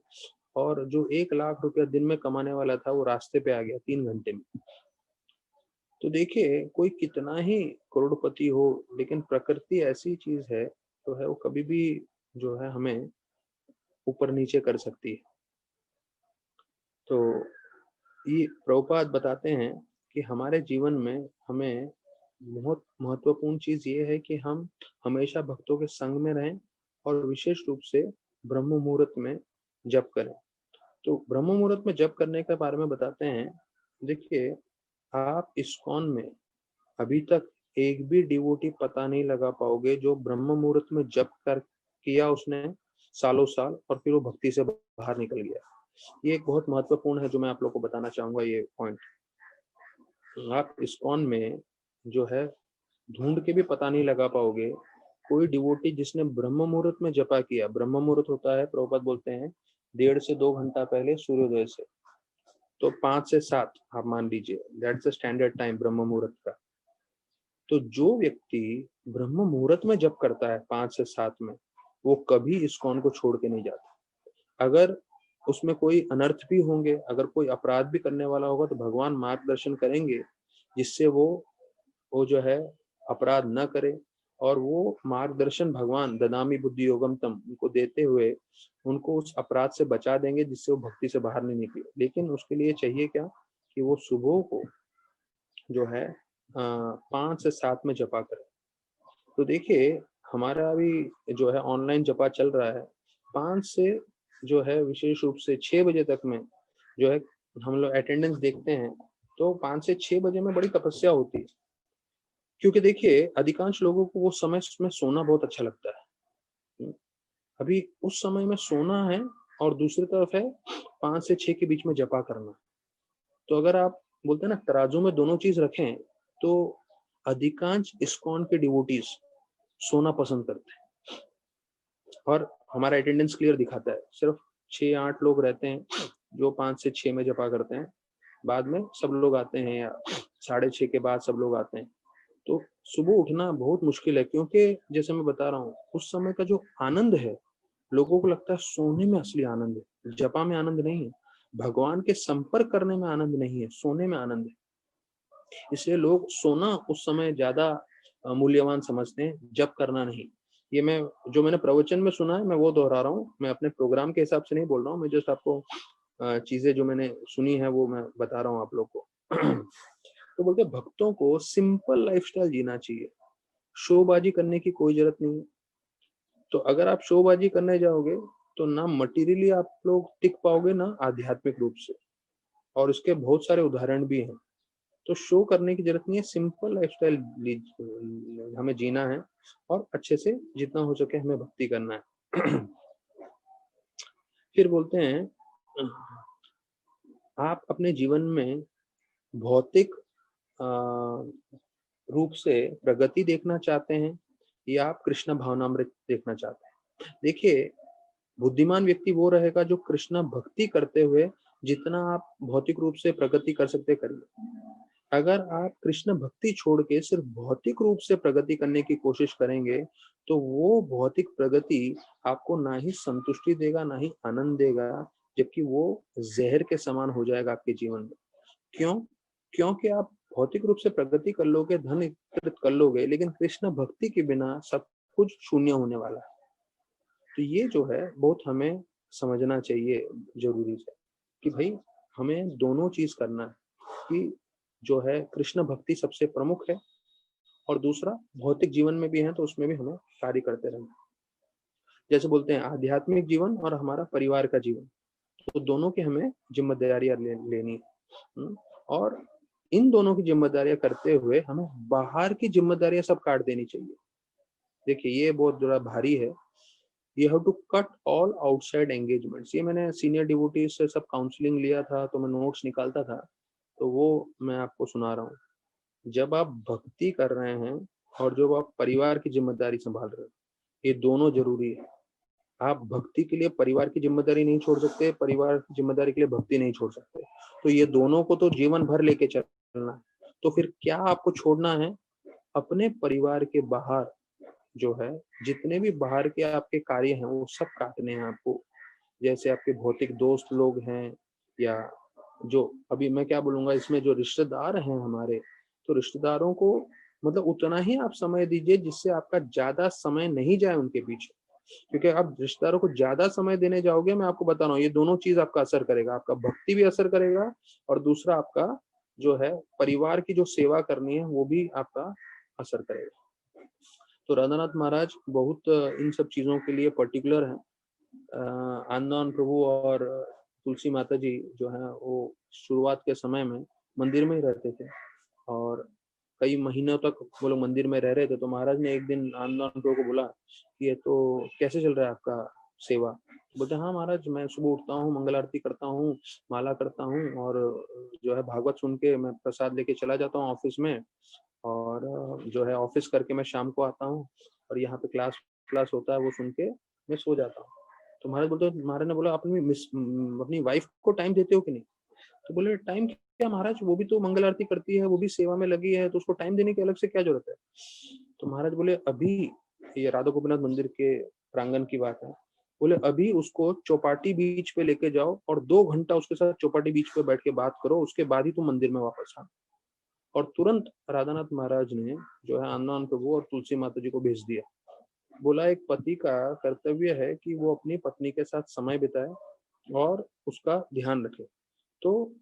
S1: और जो 1 लाख रुपया दिन में कमाने वाला था वो रास्ते पे आ गया 3 घंटे में। तो देखिए कोई कितना ही करोड़पति हो, लेकिन प्रकृति ऐसी चीज है तो है वो कभी भी जो है हमें ऊपर नीचे कर सकती है। तो ये प्रभुपाद बताते हैं कि हमारे जीवन में हमें बहुत महत्वपूर्ण चीज ये है कि हम हमेशा भक्तों के संग में रहें और विशेष रूप से ब्रह्म मुहूर्त में जप करें। तो ब्रह्म मुहूर्त में जप करने के बारे में बताते हैं। देखिए, आप इस्कॉन में अभी तक एक भी डिवोटी पता नहीं लगा पाओगे जो ब्रह्म मुहूर्त में जप कर किया उसने सालों साल और फिर वो भक्ति से बाहर निकल गया। ये एक बहुत महत्वपूर्ण है जो मैं आप लोग को बताना चाहूंगा ये पॉइंट। आप इस्कॉन में जो है ढूंढ के भी पता नहीं लगा पाओगे कोई डिवोटी जिसने ब्रह्म मुहूर्त में जपा किया। ब्रह्म मुहूर्त होता है, प्रभुपाद बोलते हैं 1.5 से 2 घंटा पहले सूर्योदय से, तो 5 से 7 आप मान लीजिए, दैट्स द स्टैंडर्ड टाइम ब्रह्म मुहूर्त का। तो जो व्यक्ति ब्रह्म मुहूर्त में जप करता है 5 से 7 में, वो कभी इस्कॉन को छोड़ के नहीं जाता। अगर उसमें कोई अनर्थ भी होंगे, अगर कोई अपराध भी करने वाला होगा तो भगवान मार्गदर्शन करेंगे जिससे वो जो है अपराध न करे। और वो मार्गदर्शन भगवान ददामी बुद्धि योगम तम उनको देते हुए उनको उस अपराध से बचा देंगे जिससे वो भक्ति से बाहर नहीं निकले। लेकिन उसके लिए चाहिए क्या कि वो सुबह को जो है 5 से 7 में जपा करें। तो देखिए हमारा अभी जो है ऑनलाइन जपा चल रहा है 5 से जो है विशेष रूप से 6 बजे तक में जो है हम लोग अटेंडेंस देखते हैं। तो 5 से 6 बजे में बड़ी तपस्या होती है, क्योंकि देखिए अधिकांश लोगों को वो समय में सोना बहुत अच्छा लगता है। अभी उस समय में सोना है और दूसरी तरफ है 5 से 6 के बीच में जपा करना। तो अगर आप बोलते हैं ना तराजू में दोनों चीज रखें, तो अधिकांश इस्कॉन के डिवोटीज सोना पसंद करते हैं और हमारा अटेंडेंस क्लियर दिखाता है। सिर्फ 6-8 लोग रहते हैं जो 5 से 6 में जपा करते हैं, बाद में सब लोग आते हैं या 6:30 के बाद सब लोग आते हैं। तो सुबह उठना बहुत मुश्किल है, क्योंकि जैसे मैं बता रहा हूँ उस समय का जो आनंद है, लोगों को लगता है सोने में असली आनंद है, जपा में आनंद नहीं है, भगवान के संपर्क करने में आनंद नहीं है, सोने में आनंद है। इसलिए लोग सोना उस समय ज्यादा मूल्यवान समझते हैं, जप करना नहीं। ये मैं जो मैंने प्रवचन में सुना है मैं वो दोहरा रहा हूँ, मैं अपने प्रोग्राम के हिसाब से नहीं बोल रहा हूँ, मैं जस्ट आपको चीजें जो मैंने सुनी है वो मैं बता रहा हूँ आप लोग को। तो बोलते भक्तों को सिंपल लाइफस्टाइल जीना चाहिए, शोबाजी करने की कोई जरूरत नहीं है। तो अगर आप शोबाजी करने जाओगे तो ना मटेरियली आप लोग टिक पाओगे ना आध्यात्मिक रूप से, और इसके बहुत सारे उदाहरण भी हैं। तो शो करने की जरूरत नहीं है, सिंपल लाइफस्टाइल हमें जीना है और अच्छे से जितना हो सके हमें भक्ति करना है। फिर बोलते हैं आप अपने जीवन में भौतिक रूप से प्रगति देखना चाहते हैं या आप कृष्ण भावनामृत देखना चाहते हैं। देखिए बुद्धिमान व्यक्ति वो रहेगा जो कृष्ण भक्ति करते हुए जितना आप भौतिक रूप से प्रगति कर सकते करिए। अगर आप कृष्ण भक्ति छोड़ के सिर्फ भौतिक रूप से प्रगति करने की कोशिश करेंगे तो वो भौतिक प्रगति आपको ना ही संतुष्टि देगा ना ही आनंद देगा, जबकि वो जहर के समान हो जाएगा आपके जीवन में। क्यों? क्योंकि आप भौतिक रूप से प्रगति कर लोगे, धन एकत्रित कर लोगे, लेकिन कृष्ण भक्ति के बिना सब कुछ शून्य होने वाला है। तो ये जो है बहुत हमें समझना चाहिए जरूरी है कि भाई हमें दोनों चीज करना है, कि जो है कृष्ण भक्ति सबसे प्रमुख है और दूसरा भौतिक जीवन में भी है तो उसमें भी हमें कार्य करते रहना। जैसे बोलते हैं आध्यात्मिक जीवन और हमारा परिवार का जीवन, तो दोनों की हमें जिम्मेदारियां लेनी है। और इन दोनों की जिम्मेदारियां करते हुए हमें बाहर की जिम्मेदारियां सब काट देनी चाहिए। देखिए ये बहुत बड़ा भारी है। You have to cut all outside engagements. ये मैंने सीनियर डिवोटीज से सब काउंसलिंग लिया था तो मैं नोट्स निकालता था, तो वो मैं आपको सुना रहा हूँ। जब आप भक्ति कर रहे हैं और जब आप परिवार की जिम्मेदारी संभाल रहे हो, ये दोनों जरूरी है। आप भक्ति के लिए परिवार की जिम्मेदारी नहीं छोड़ सकते, परिवार की जिम्मेदारी के लिए भक्ति नहीं छोड़ सकते। तो ये दोनों को तो जीवन भर लेके चलना है। तो फिर क्या आपको छोड़ना है? अपने परिवार के बाहर जो है जितने भी बाहर के आपके कार्य हैं वो सब काटने हैं आपको। जैसे आपके भौतिक दोस्त लोग हैं, या जो अभी मैं क्या बोलूंगा इसमें जो रिश्तेदार हैं हमारे, तो रिश्तेदारों को मतलब उतना ही आप समय दीजिए जिससे आपका ज्यादा समय नहीं जाए उनके पीछे, क्योंकि आप रिश्तेदारों को ज्यादा समय देने जाओगे, मैं आपको बता रहा हूँ ये दोनों चीज आपका असर करेगा, आपका भक्ति भी असर करेगा और दूसरा आपका जो है परिवार की जो सेवा करनी है वो भी आपका असर करेगा। तो राधानाथ महाराज बहुत इन सब चीजों के लिए पर्टिकुलर हैं। आनंदवन प्रभु और तुलसी माता जी जो है वो शुरुआत के समय में मंदिर में ही रहते थे और कई महीनों तक वो लोग मंदिर में रह रहे थे। तो महाराज ने एक दिन आनंदवन प्रभु को बोला कि ये तो कैसे चल रहा है आपका सेवा? बोलते हाँ महाराज, मैं सुबह उठता हूँ, मंगल आरती करता हूँ, माला करता हूँ और जो है भागवत सुन के मैं प्रसाद लेके चला जाता हूँ ऑफिस में और जो है ऑफिस करके मैं शाम को आता हूँ और यहाँ पे क्लास क्लास होता है वो सुन के मैं सो जाता हूँ। तो महाराज बोलते, महाराज ने बोला अपनी वाइफ को टाइम देते हो कि नहीं? तो बोले टाइम क्या महाराज, वो भी तो मंगल आरती करती है, वो भी सेवा में लगी है, तो उसको टाइम देने की अलग से क्या जरूरत है? तो महाराज बोले अभी, ये राधा गोपीनाथ मंदिर के प्रांगण की बात है, बोले अभी उसको चौपाटी बीच पे लेके जाओ और 2 घंटा उसके साथ चौपाटी बीच पे बैठ के बात करो, उसके बाद ही तुम मंदिर में वापस आना। और तुरंत राधानाथ महाराज ने जो है आनंद प्रभु और तुलसी माता जी को भेज दिया। बोला एक पति का कर्तव्य है कि वो अपनी पत्नी के साथ समय बिताए और उसका ध्यान रखे। तो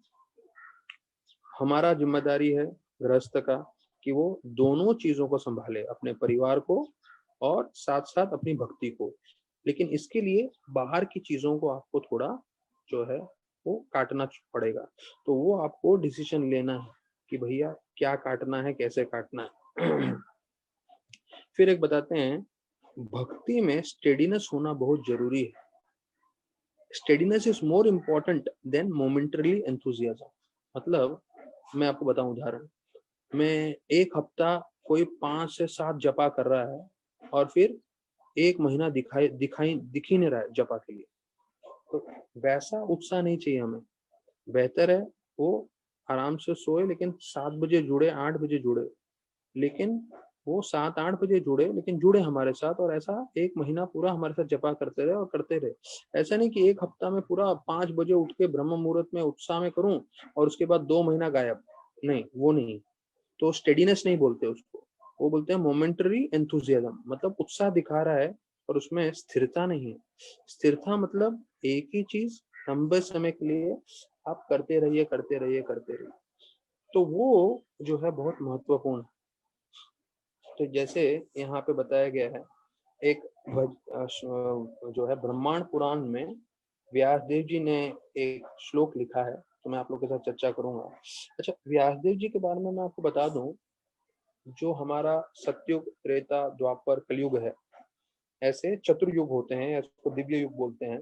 S1: हमारा जिम्मेदारी है गृहस्थ का कि वो दोनों चीजों को संभाले, अपने परिवार को और साथ साथ अपनी भक्ति को। लेकिन इसके लिए बाहर की चीजों को आपको थोड़ा जो है वो काटना पड़ेगा। तो वो आपको डिसीजन लेना है कि भैया क्या काटना है, कैसे काटना है। फिर एक बताते हैं, भक्ति में स्टेडीनेस होना बहुत जरूरी है। Steadiness is more important then momentary enthusiasm. मतलब मैं आपको बताऊं उदाहरण, मैं एक हफ्ता कोई 5 से 7 जपा कर रहा है और फिर 1 महीना दिख ही नहीं रहा है जपा के लिए, तो वैसा उत्साह नहीं चाहिए हमें। बेहतर है वो आराम से सोए लेकिन 7 बजे जुड़े, 8 बजे जुड़े, लेकिन वो 7-8 बजे जुड़े लेकिन जुड़े हमारे साथ, और ऐसा 1 महीना पूरा हमारे साथ जपा करते रहे और करते रहे। ऐसा नहीं कि एक हफ्ता में पूरा 5 बजे उठ के ब्रह्म मुहूर्त में उत्साह में करूं और उसके बाद 2 महीना गायब, नहीं वो नहीं। तो स्टेडीनेस नहीं बोलते उसको, वो बोलते हैं मोमेंटरी एंथुजियाज्म। मतलब उत्साह दिखा रहा है और उसमें स्थिरता नहीं है। स्थिरता मतलब एक ही चीज लंबे समय के लिए आप करते रहिए करते रहिए करते रहिए, तो वो जो है बहुत महत्वपूर्ण। तो जैसे यहाँ पे बताया गया है एक जो है ब्रह्मांड पुराण में व्यासदेव जी ने एक श्लोक लिखा है, तो मैं आप लोग के साथ चर्चा करूंगा। अच्छा, व्यासदेव जी के बारे में मैं आपको बता दूं, जो हमारा सतयुग, त्रेता, द्वापर, कलयुग है, ऐसे चतुर्युग होते हैं, इसको दिव्य युग बोलते हैं।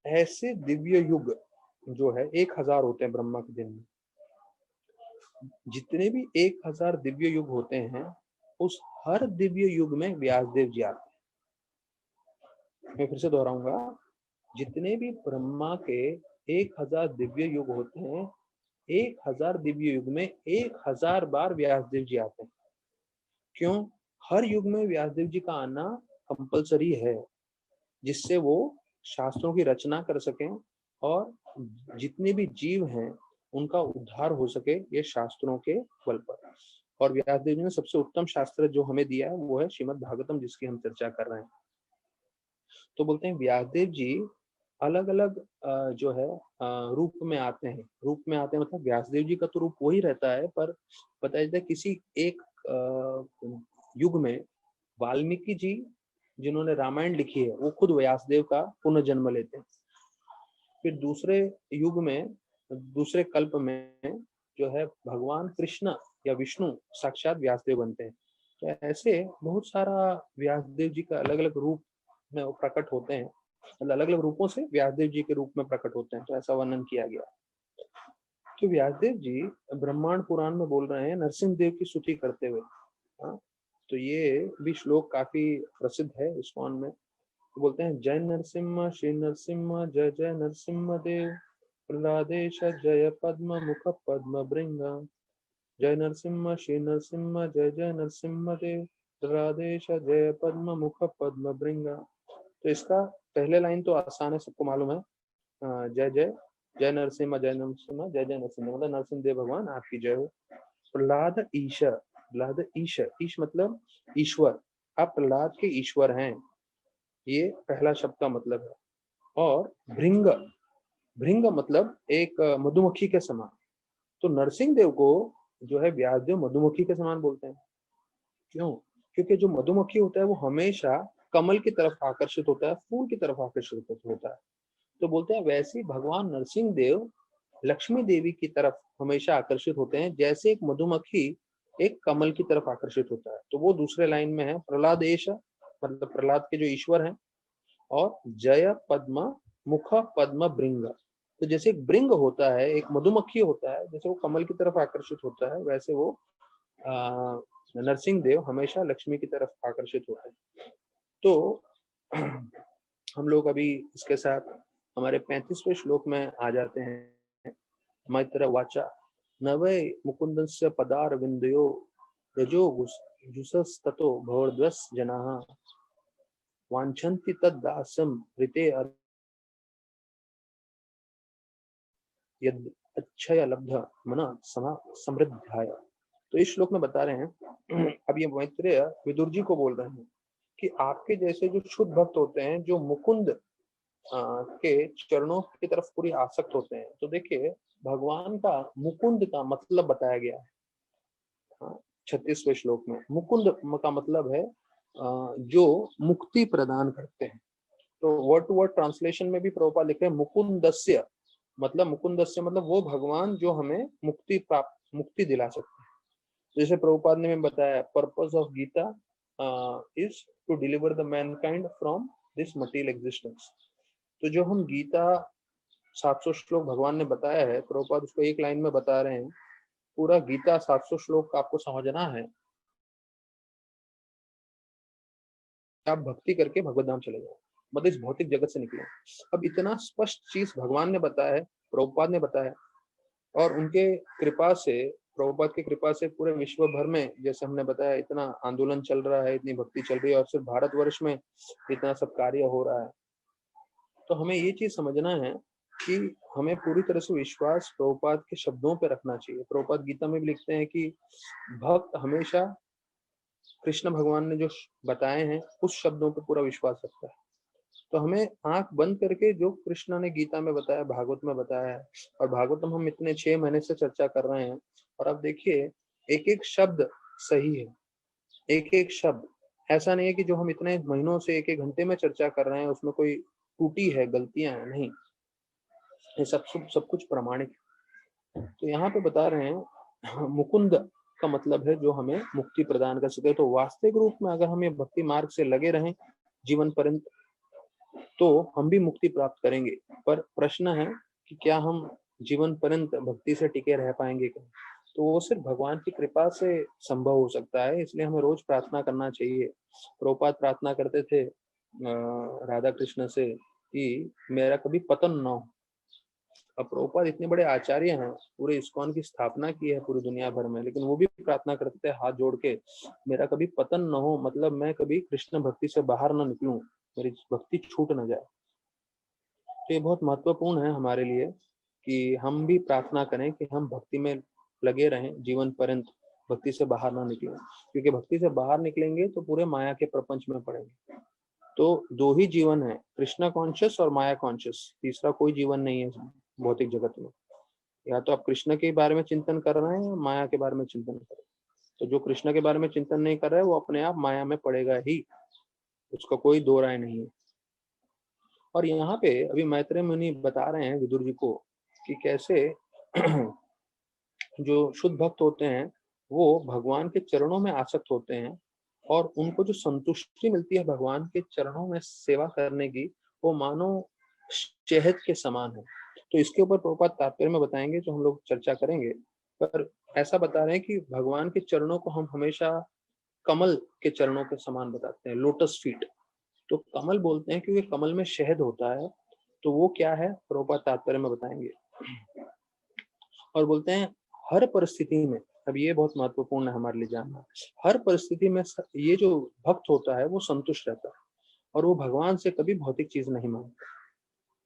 S1: ऐसे दिव्य युग जो है 1000 होते हैं ब्रह्मा के दिन में। जितने भी 1000 दिव्य युग होते हैं, उस हर दिव्य युग में व्यासदेव जी आते हैं। मैं फिर से दोहराऊंगा, जितने भी ब्रह्मा के 1000 दिव्य युग होते हैं, 1000 दिव्य युग में 1000 बार व्यासदेव जी आते हैं। क्यों? हर युग में व्यासदेव जी का आना कंपलसरी है, जिससे वो शास्त्रों की रचना कर सकें और जितने भी जीव हैं उनका उद्धार हो सके ये शास्त्रों के बल पर। और व्यासदेव जी ने सबसे उत्तम शास्त्र जो हमें दिया है वो है श्रीमद् भागवतम, जिसकी हम चर्चा कर रहे हैं। तो बोलते हैं व्यासदेव जी अलग अलग जो है रूप में आते हैं। रूप में आते हैं मतलब व्यासदेव जी का तो रूप वही रहता है, पर बताया जाता है किसी एक युग में वाल्मीकि जी जिन्होंने रामायण लिखी है वो खुद व्यासदेव का पुनर्जन्म लेते हैं। फिर दूसरे युग में, दूसरे कल्प में जो है भगवान कृष्ण या विष्णु साक्षात व्यासदेव बनते हैं। तो ऐसे बहुत सारा व्यासदेव जी का अलग अलग रूप में वो प्रकट होते हैं, मतलब अलग अलग रूपों से व्यासदेव जी के रूप में प्रकट होते हैं। तो ऐसा वर्णन किया गया। तो व्यासदेव जी ब्रह्मांड पुराण में बोल रहे हैं नरसिंह देव की स्तुति करते हुए। हाँ, तो ये भी श्लोक काफी प्रसिद्ध है इस्कॉन में। तो बोलते हैं जय नरसिम्हा श्री नरसिम्हा जय जय नरसिम्हा देव, प्रहलादेश जय पद्म मुख पद्म भृंगा, जय नरसिम्हा श्री नरसिम्हा जय जय नरसिम्हा देव, प्रहलादेश जय पद्म मुख पद्म भृंगा। तो इसका पहले लाइन तो आसान है, सबको मालूम है, जय जय जय नरसिम्हा जय नरसिम्हा जय जय नरसिम्हा, मतलब नरसिंह देव भगवान आपकी जय हो। प्रहलाद ईश, प्रहलाद ईश, ईश मतलब ईश्वर, आप प्रहलाद के ईश्वर हैं, ये पहला शब्द का मतलब है। और भृंग, भृंग मतलब एक मधुमक्खी के समान, तो नरसिंह देव को जो है व्यासदेव मधुमक्खी के समान बोलते हैं। क्यों? क्योंकि जो मधुमक्खी होता है वो हमेशा कमल की तरफ आकर्षित होता है, फूल की तरफ आकर्षित होता है। तो बोलते हैं वैसे भगवान नरसिंह देव लक्ष्मी देवी की तरफ हमेशा आकर्षित होते हैं, जैसे एक मधुमक्खी एक कमल की तरफ आकर्षित होता है। तो वो दूसरे लाइन में है, प्रहलादेश मतलब प्रहलाद के जो ईश्वर हैं, और जय पद्म मुख पद्म भृंग। तो जैसे एक भृंग होता है, एक मधुमक्खी होता है, जैसे वो कमल की तरफ आकर्षित होता है, वैसे वो नरसिंह देव हमेशा लक्ष्मी की तरफ आकर्षित होते हैं। तो हम लोग अभी इसके साथ हमारे 35वें श्लोक में आ जाते हैं। मैत्र वाचा नवै मुकुंदस्य पदार विंदयो रजो जुसस्ततो भवद्वस जनाः वांछन्ति तद्दासम ऋते यद अच्छय लब्ध मन समा समृद्धाय। तो इस श्लोक में बता रहे हैं, अब ये मैत्रेय विदुर जी को बोल रहे हैं कि आपके जैसे जो शुद्ध भक्त होते हैं, जो मुकुंद के चरणों की तरफ पूरी आसक्त होते हैं। तो देखिए भगवान का मुकुंद का मतलब बताया गया है 36वें श्लोक में। मुकुंद का मतलब है जो मुक्ति प्रदान करते हैं। तो वर्ड टू वर्ड ट्रांसलेशन में भी प्रभुपाद लिखे हैं मुकुंदस्य, मतलब मुकुंदस्य मतलब वो भगवान जो हमें मुक्ति दिला सकते हैं। जैसे प्रभुपाद ने बताया, purpose of Gita is to deliver the mankind from this material existence. तो जो हम गीता 700 श्लोक भगवान ने बताया है, प्रभुपाद उसको एक लाइन में बता रहे हैं। पूरा गीता 700 श्लोक का आपको समझना है, आप भक्ति करके भगवत धाम चले जाओ, मतलब इस भौतिक जगत से निकले। अब इतना स्पष्ट चीज भगवान ने बताया है, प्रभुपाद ने बताया, और उनके कृपा से, प्रभुपाद की कृपा से पूरे विश्व भर में, जैसे हमने बताया, इतना आंदोलन चल रहा है, इतनी भक्ति चल रही है, और सिर्फ भारतवर्ष में इतना सब कार्य हो रहा है। तो हमें ये चीज समझना है कि हमें पूरी तरह से विश्वास प्रभुपाद के शब्दों पे रखना चाहिए। प्रभुपाद गीता में भी लिखते हैं कि भक्त हमेशा कृष्ण भगवान ने जो बताए हैं उस शब्दों पे पूरा विश्वास रखता है। तो हमें आंख बंद करके जो कृष्ण ने गीता में बताया, भागवत में बताया है, और भागवतम हम इतने 6 महीने से चर्चा कर रहे हैं, और अब देखिए एक एक शब्द सही है, एक एक शब्द। ऐसा नहीं है कि जो हम इतने महीनों से एक एक घंटे में चर्चा कर रहे हैं उसमें कोई त्रुटि है, गलतियां हैं, नहीं, ये सब कुछ प्रमाणिक है। तो यहाँ पे बता रहे हैं मुकुंद का मतलब है जो हमें मुक्ति प्रदान कर सके। तो वास्तविक रूप में अगर हम ये भक्ति मार्ग से लगे रहें जीवन पर्यंत, तो हम भी मुक्ति प्राप्त करेंगे। पर प्रश्न है कि क्या हम जीवन पर्यंत भक्ति से टिके रह पाएंगे क्या? तो वो सिर्फ भगवान की कृपा से संभव हो सकता है। इसलिए हमें रोज प्रार्थना करना चाहिए। प्रभुपाद प्रार्थना करते थे राधा कृष्ण से कि मेरा कभी पतन ना हो। अब प्रभुपाद इतने बड़े आचार्य हैं, पूरे इस्कॉन की स्थापना की है पूरी दुनिया भर में, लेकिन वो भी प्रार्थना करते थे हाथ जोड़ के, मेरा कभी पतन न हो, मतलब मैं कभी कृष्ण भक्ति से बाहर ना निकलूं, मेरी भक्ति छूट ना जाए। तो ये बहुत महत्वपूर्ण है हमारे लिए कि हम भी प्रार्थना करें कि हम भक्ति में लगे रहें जीवन पर्यंत, भक्ति से बाहर ना निकलें। क्योंकि भक्ति से बाहर निकलेंगे तो पूरे माया के प्रपंच में पड़ेंगे। तो दो ही जीवन है, कृष्णा कॉन्शियस और माया कॉन्शियस, तीसरा कोई जीवन नहीं है भौतिक जगत में। या तो आप कृष्ण के बारे में चिंतन कर रहे हैं या माया के बारे में चिंतन कर रहे हैं। तो जो कृष्ण के बारे में चिंतन नहीं कर रहा है वो अपने आप माया में पड़ेगा ही, उसका कोई दो राय नहीं है। और यहाँ पे अभी मैत्रेय मुनि बता रहे हैं विदुर जी को कि कैसे जो शुद्ध भक्त होते हैं वो भगवान के चरणों में आसक्त होते हैं, और उनको जो संतुष्टि मिलती है भगवान के चरणों में सेवा करने की, वो मानो शहद के समान है। तो इसके ऊपर प्रभुपाद तात्पर्य में बताएंगे, जो हम लोग चर्चा करेंगे। पर ऐसा बता रहे हैं कि भगवान के चरणों को हम हमेशा कमल के चरणों के समान बताते हैं, लोटस फीट। तो कमल बोलते हैं क्योंकि कमल में शहद होता है। तो वो क्या है प्रभुपाद तात्पर्य में बताएंगे। और बोलते हैं हर परिस्थिति में, अब ये बहुत महत्वपूर्ण है हमारे लिए जानना, हर परिस्थिति में ये जो भक्त होता है वो संतुष्ट रहता है, और वो भगवान से कभी भौतिक चीज नहीं मांगता।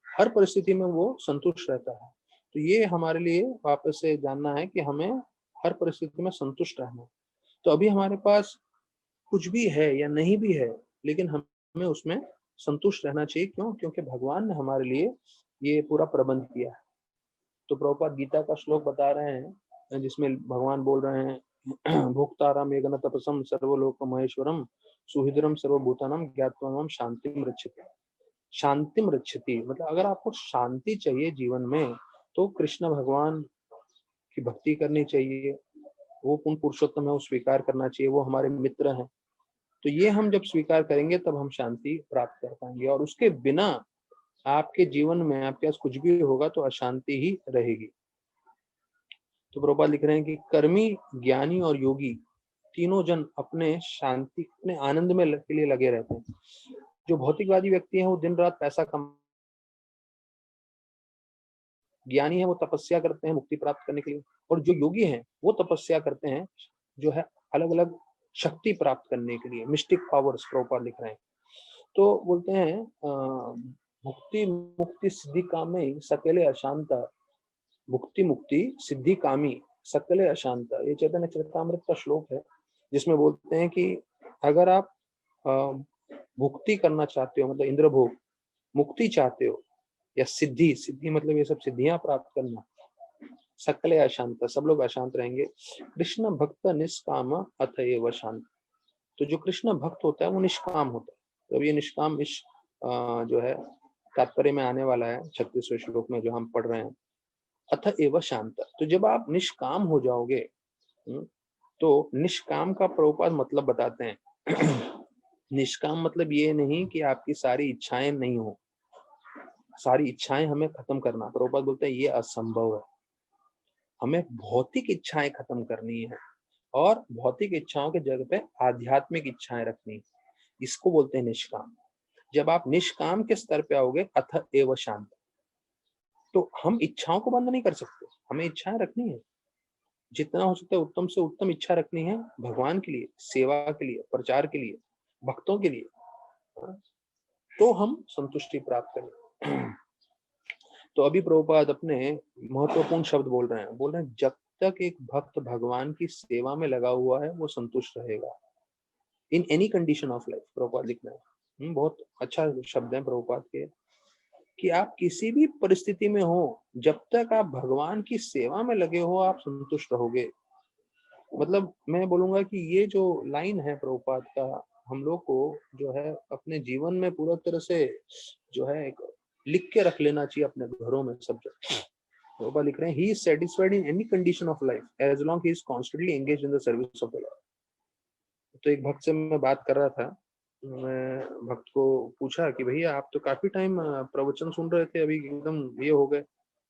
S1: हर परिस्थिति में वो संतुष्ट रहता है। तो ये हमारे लिए वापस से जानना है कि हमें हर परिस्थिति में संतुष्ट रहना। तो अभी हमारे पास कुछ भी है या नहीं भी है, लेकिन हमें उसमें संतुष्ट रहना चाहिए। क्यों? क्योंकि भगवान ने हमारे लिए ये पूरा प्रबंध किया है। तो प्रभुपाद गीता का श्लोक बता रहे हैं जिसमें भगवान बोल रहे हैं भोक्तारम येगन तपसम सर्वलोक महेश्वरम सुहृदरम सर्वभूतानम ज्ञात्वाम शांतिम रक्षति। शांतिम रक्षति मतलब अगर आपको शांति चाहिए जीवन में तो कृष्ण भगवान की भक्ति करनी चाहिए। वो पूर्ण पुरुषोत्तम है, वो स्वीकार करना चाहिए, वो हमारे मित्र हैं। तो ये हम जब स्वीकार करेंगे तब हम शांति प्राप्त कर पाएंगे। और उसके बिना आपके जीवन में आपके पास कुछ भी होगा तो अशांति ही रहेगी। तो प्रभुपाद लिख रहे हैं कि कर्मी, ज्ञानी और योगी तीनों जन अपने शांति, अपने आनंद में के लिए लगे रहते हैं। जो भौतिकवादी व्यक्ति हैं वो दिन रात पैसा कम, ज्ञानी है वो तपस्या करते हैं मुक्ति प्राप्त करने के लिए, और जो योगी हैं वो तपस्या करते हैं जो है अलग अलग शक्ति प्राप्त करने के लिए, मिस्टिक पावर्स प्रभुपाद लिख रहे हैं। तो बोलते हैं मुक्ति मुक्ति सिद्धि कामे सकले अशांत, मुक्ति मुक्ति सिद्धि कामी सकले अशांत। ये चैतन्य चरितामृत का श्लोक है जिसमें बोलते हैं कि अगर आप मुक्ति करना चाहते हो, मतलब इंद्र भोग, मुक्ति चाहते हो, या सिद्धि, सिद्धि मतलब ये सब सिद्धियां प्राप्त करना, सकले अशांत, सब लोग अशांत रहेंगे। कृष्ण भक्त निष्काम अतएव शांत। तो जो कृष्ण भक्त होता है वो निष्काम होता है। तो अब ये निष्काम इस जो है तात्पर्य में आने वाला है 36वें श्लोक में जो हम पढ़ रहे हैं, अतएव शांत। तो जब आप निष्काम हो जाओगे, तो निष्काम का प्रभुपाद मतलब बताते हैं निष्काम मतलब ये नहीं कि आपकी सारी इच्छाएं नहीं हो, सारी इच्छाएं हमें खत्म करना। प्रभुपाद बोलते हैं ये असंभव है। हमें भौतिक इच्छाएं खत्म करनी है और भौतिक इच्छाओं के जगह पे आध्यात्मिक इच्छाएं रखनी है। इसको बोलते हैं निष्काम। जब आप निष्काम के स्तर पे आओगे, अथ एव शांत, तो हम इच्छाओं को बंद नहीं कर सकते, हमें इच्छाएं रखनी है। जितना हो सकता है उत्तम से उत्तम इच्छा रखनी है भगवान के लिए, सेवा के लिए, प्रचार के लिए, भक्तों के लिए, तो हम संतुष्टि प्राप्त करें। तो अभी प्रभुपाद अपने महत्वपूर्ण शब्द बोल रहे हैं जब तक एक भक्त भगवान की सेवा में लगा हुआ है वो संतुष्ट रहेगा in any condition of life. Prabhupada लिखना है, बहुत अच्छा शब्द है प्रभुपाद के, कि आप किसी भी परिस्थिति में हो, जब तक आप भगवान की सेवा में लगे हो आप संतुष्ट रहोगे। मतलब मैं बोलूंगा कि ये जो लाइन है प्रभुपाद का, हम लोग को जो है अपने जीवन में पूरा तरह से जो है एक लिख के रख लेना चाहिए अपने घरों में सब जगह। प्रभुपाद लिख रहे हैं, he is satisfied in any condition of life as long he is constantly engaged in the service of the Lord. तो एक भक्त से मैं बात कर रहा था, मैं भक्त को पूछा कि भैया आप तो काफी टाइम प्रवचन सुन रहे थे, अभी एकदम ये हो गए,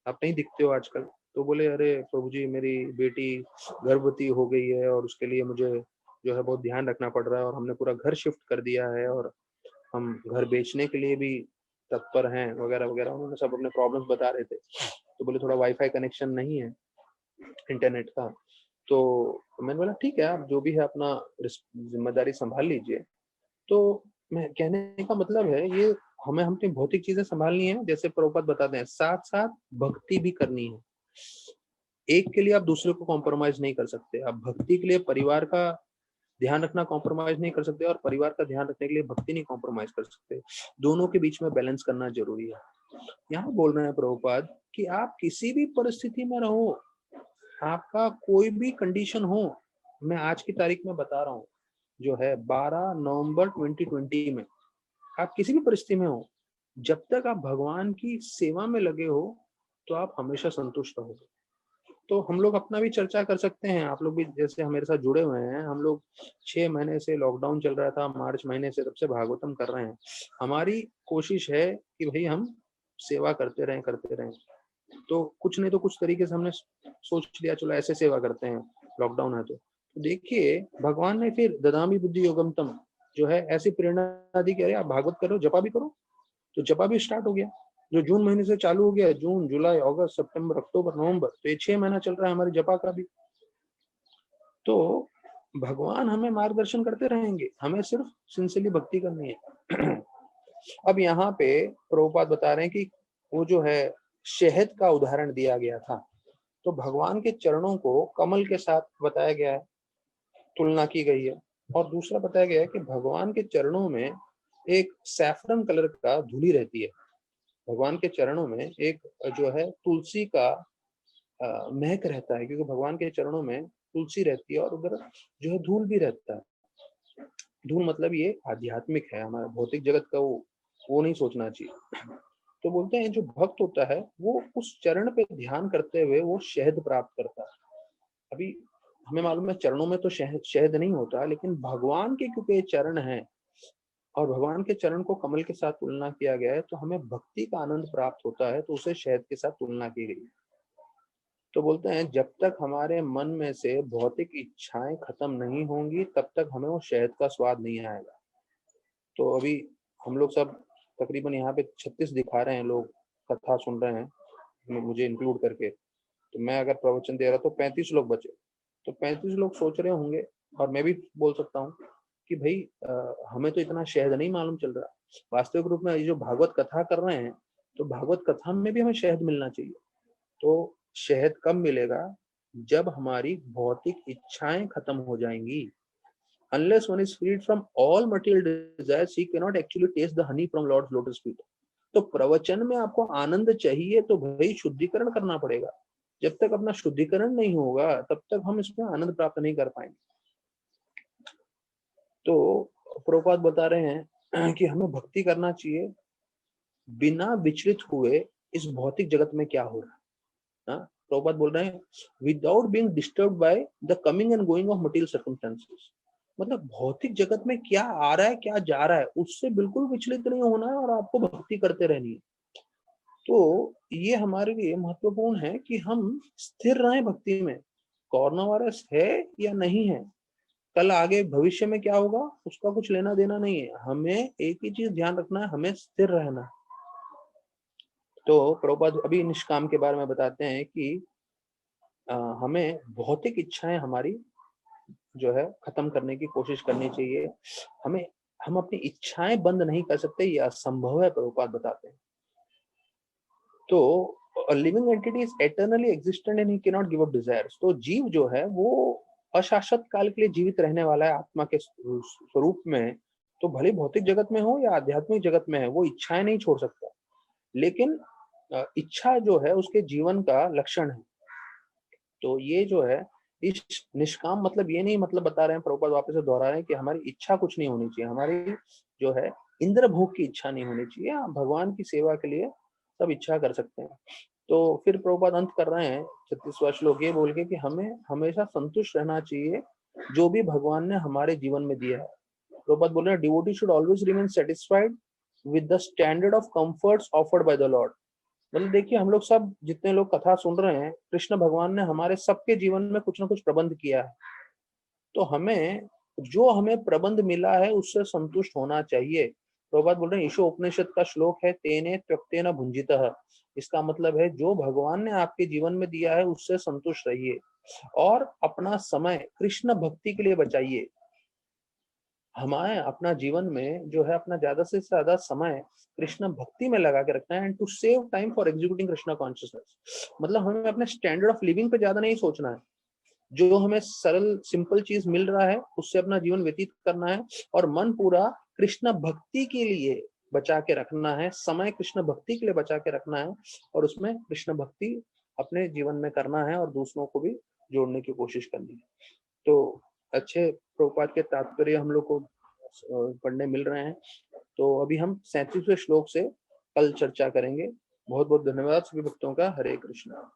S1: आप नहीं दिखते हो आजकल। तो बोले, अरे प्रभु जी मेरी बेटी गर्भवती हो गई है और उसके लिए मुझे जो है बहुत ध्यान रखना पड़ रहा है, और हमने पूरा घर शिफ्ट कर दिया है और हम घर बेचने के लिए भी तत्पर हैं वगैरह वगैरह। उन्होंने सब अपने प्रॉब्लम्स बता रहे थे। तो बोले थोड़ा वाईफाई कनेक्शन नहीं है इंटरनेट का। तो मैंने बोला ठीक है, आप जो भी है अपना जिम्मेदारी संभाल लीजिए। तो मैं कहने का मतलब है ये हमें अपनी भौतिक चीजें संभालनी है, जैसे प्रभुपाद बताते हैं, साथ साथ भक्ति भी करनी है। एक के लिए आप दूसरे को कॉम्प्रोमाइज नहीं कर सकते। आप भक्ति के लिए परिवार का ध्यान रखना कॉम्प्रोमाइज नहीं कर सकते और परिवार का ध्यान रखने के लिए भक्ति नहीं कॉम्प्रोमाइज कर सकते। दोनों के बीच में बैलेंस करना जरूरी है। यहाँ बोल रहे हैं प्रभुपाद कि आप किसी भी परिस्थिति में रहो, आपका कोई भी कंडीशन हो, मैं आज की तारीख में बता रहा हूँ जो है 12 नवंबर 2020 में, आप किसी भी परिस्थिति में हो, जब तक आप भगवान की सेवा में लगे हो तो आप हमेशा संतुष्ट रहोगे। तो हम लोग अपना भी चर्चा कर सकते हैं, आप लोग भी जैसे हमारे साथ जुड़े हुए हैं। हम लोग 6 महीने से लॉकडाउन चल रहा था, मार्च महीने से तब से भागवतम कर रहे हैं। हमारी कोशिश है कि भाई हम सेवा करते रहें। तो कुछ नहीं तो कुछ तरीके से हमने सोच लिया, चलो ऐसे सेवा करते हैं, लॉकडाउन है तो देखिए भगवान ने फिर ददामी बुद्धि योगम तम जो है ऐसी प्रेरणा दी कि अरे आप भागवत करो, जपा भी करो। तो जपा भी स्टार्ट हो गया, जो जून महीने से चालू हो गया, जून जुलाई अगस्त सितंबर अक्टूबर नवंबर, तो ये 6 महीना चल रहा है हमारी जपा का भी। तो भगवान हमें मार्गदर्शन करते रहेंगे, हमें सिर्फ सिंसियरली भक्ति करनी है। अब यहाँ पे प्रभुपाद बता रहे हैं कि वो जो है शहद का उदाहरण दिया गया था। तो भगवान के चरणों को कमल के साथ बताया गया है, तुलना की गई है। और दूसरा बताया गया है कि भगवान के चरणों में एक सैफरन कलर का धूली रहती है। भगवान के चरणों में एक जो है तुलसी का महक रहता है, क्योंकि भगवान के चरणों में तुलसी रहती है और उधर जो है धूल भी रहता है। धूल मतलब ये आध्यात्मिक है, हमारा भौतिक जगत का वो नहीं सोचना चाहिए। तो बोलते हैं जो भक्त होता है वो उस चरण पे ध्यान करते हुए वो शहद प्राप्त करता है। अभी हमें मालूम है चरणों में तो शहद शहद नहीं होता, लेकिन भगवान के क्योंकि ये चरण है और भगवान के चरण को कमल के साथ तुलना किया गया है, तो हमें भक्ति का आनंद प्राप्त होता है, तो उसे शहद के साथ तुलना की गई है। तो बोलते हैं जब तक हमारे मन में से भौतिक इच्छाएं खत्म नहीं होंगी तब तक हमें वो शहद का स्वाद नहीं आएगा। तो अभी हम लोग सब तकरीबन यहाँ पे 36 दिखा रहे हैं लोग, कथा सुन रहे हैं मुझे इंक्लूड करके। तो मैं अगर प्रवचन दे रहा तो 35 लोग बचे, तो 35 लोग सोच रहे होंगे, और मैं भी बोल सकता हूँ कि भाई हमें तो इतना शहद नहीं मालूम चल रहा। वास्तविक रूप में ये जो भागवत कथा कर रहे हैं, तो भागवत कथा में भी हमें शहद मिलना चाहिए। तो शहद कब मिलेगा? जब हमारी भौतिक इच्छाएं खत्म हो जाएंगी। Unless one is freed from all material desires, he cannot actually taste the honey from Lord's lotus feet. तो प्रवचन में आपको आनंद चाहिए तो भाई शुद्धिकरण करना पड़ेगा। जब तक अपना शुद्धिकरण नहीं होगा तब तक हम इसमें आनंद प्राप्त नहीं कर पाएंगे। तो प्रभुपाद बता रहे हैं कि हमें भक्ति करना चाहिए बिना विचलित हुए इस भौतिक जगत में क्या हो रहा है। प्रभुपाद बोल रहे हैं without being disturbed by the coming and going of material circumstances. मतलब भौतिक जगत में क्या आ रहा है क्या जा रहा है उससे बिल्कुल विचलित नहीं होना है और आपको भक्ति करते रहनी है। तो ये हमारे लिए महत्वपूर्ण है कि हम स्थिर रहें भक्ति में। कोरोना वायरस है या नहीं है, कल आगे भविष्य में क्या होगा उसका कुछ लेना देना नहीं है। हमें एक ही चीज ध्यान रखना है, हमें स्थिर रहना है। तो प्रभुपाद अभी निष्काम के बारे में बताते हैं कि हमें भौतिक इच्छाएं हमारी जो है खत्म करने की कोशिश करनी चाहिए। हम अपनी इच्छाएं बंद नहीं कर सकते, ये असंभव है, प्रभुपाद बताते हैं। तो living entity is eternally existent and he can not give up desires. तो जीव जो है वो अशाश्वत काल के लिए जीवित रहने वाला है आत्मा के स्वरूप में। तो भले भौतिक जगत में हो या आध्यात्मिक जगत में है, वो इच्छाएं नहीं छोड़ सकता। लेकिन इच्छा जो है उसके जीवन का लक्षण है। तो ये जो है इस निष्काम मतलब ये नहीं मतलब बता रहे हैं, प्रभुपाद वापस से दोहरा रहे हैं कि हमारी इच्छा कुछ नहीं होनी चाहिए, हमारी जो है इंद्र भोग की इच्छा नहीं होनी चाहिए। भगवान की सेवा के लिए सब इच्छा कर सकते हैं। तो फिर प्रभुपाद अंत कर रहे हैं 36वां श्लोक ये बोल के कि हमें हमेशा संतुष्ट रहना चाहिए जो भी भगवान ने हमारे जीवन में दिया है। प्रभुपाद बोल रहे हैं devotee should always remain satisfied with the standard of comforts offered by the Lord. मतलब देखिए हम लोग सब जितने लोग कथा सुन रहे हैं, कृष्ण भगवान ने हमारे सबके जीवन में कुछ ना कुछ प्रबंध किया है। तो हमें जो हमें प्रबंध मिला है उससे संतुष्ट होना चाहिए। प्रभुपाद बोल रहे हैं ईशो उपनिषद का श्लोक है तेने त्यक्तेन भुंजितः। इसका मतलब है जो भगवान ने आपके जीवन में दिया है उससे संतुष्ट रहिए और अपना समय कृष्ण भक्ति के लिए बचाइए। हमारे अपना जीवन में जो है अपना ज्यादा से ज्यादा समय कृष्ण भक्ति में लगा के रखना है and to save time for executing Krishna consciousness. मतलब हमें अपने स्टैंडर्ड ऑफ लिविंग पे ज्यादा नहीं सोचना है, जो हमें सरल सिंपल चीज मिल रहा है उससे अपना जीवन व्यतीत करना है और मन पूरा कृष्ण भक्ति के लिए बचा के रखना है, समय कृष्ण भक्ति के लिए बचा के रखना है और उसमें कृष्ण भक्ति अपने जीवन में करना है और दूसरों को भी जोड़ने की कोशिश करनी है। तो अच्छे प्रभुपाद के तात्पर्य हम लोग को पढ़ने मिल रहे हैं। तो अभी हम 37वें श्लोक से कल चर्चा करेंगे। बहुत बहुत धन्यवाद सभी भक्तों का। हरे कृष्णा।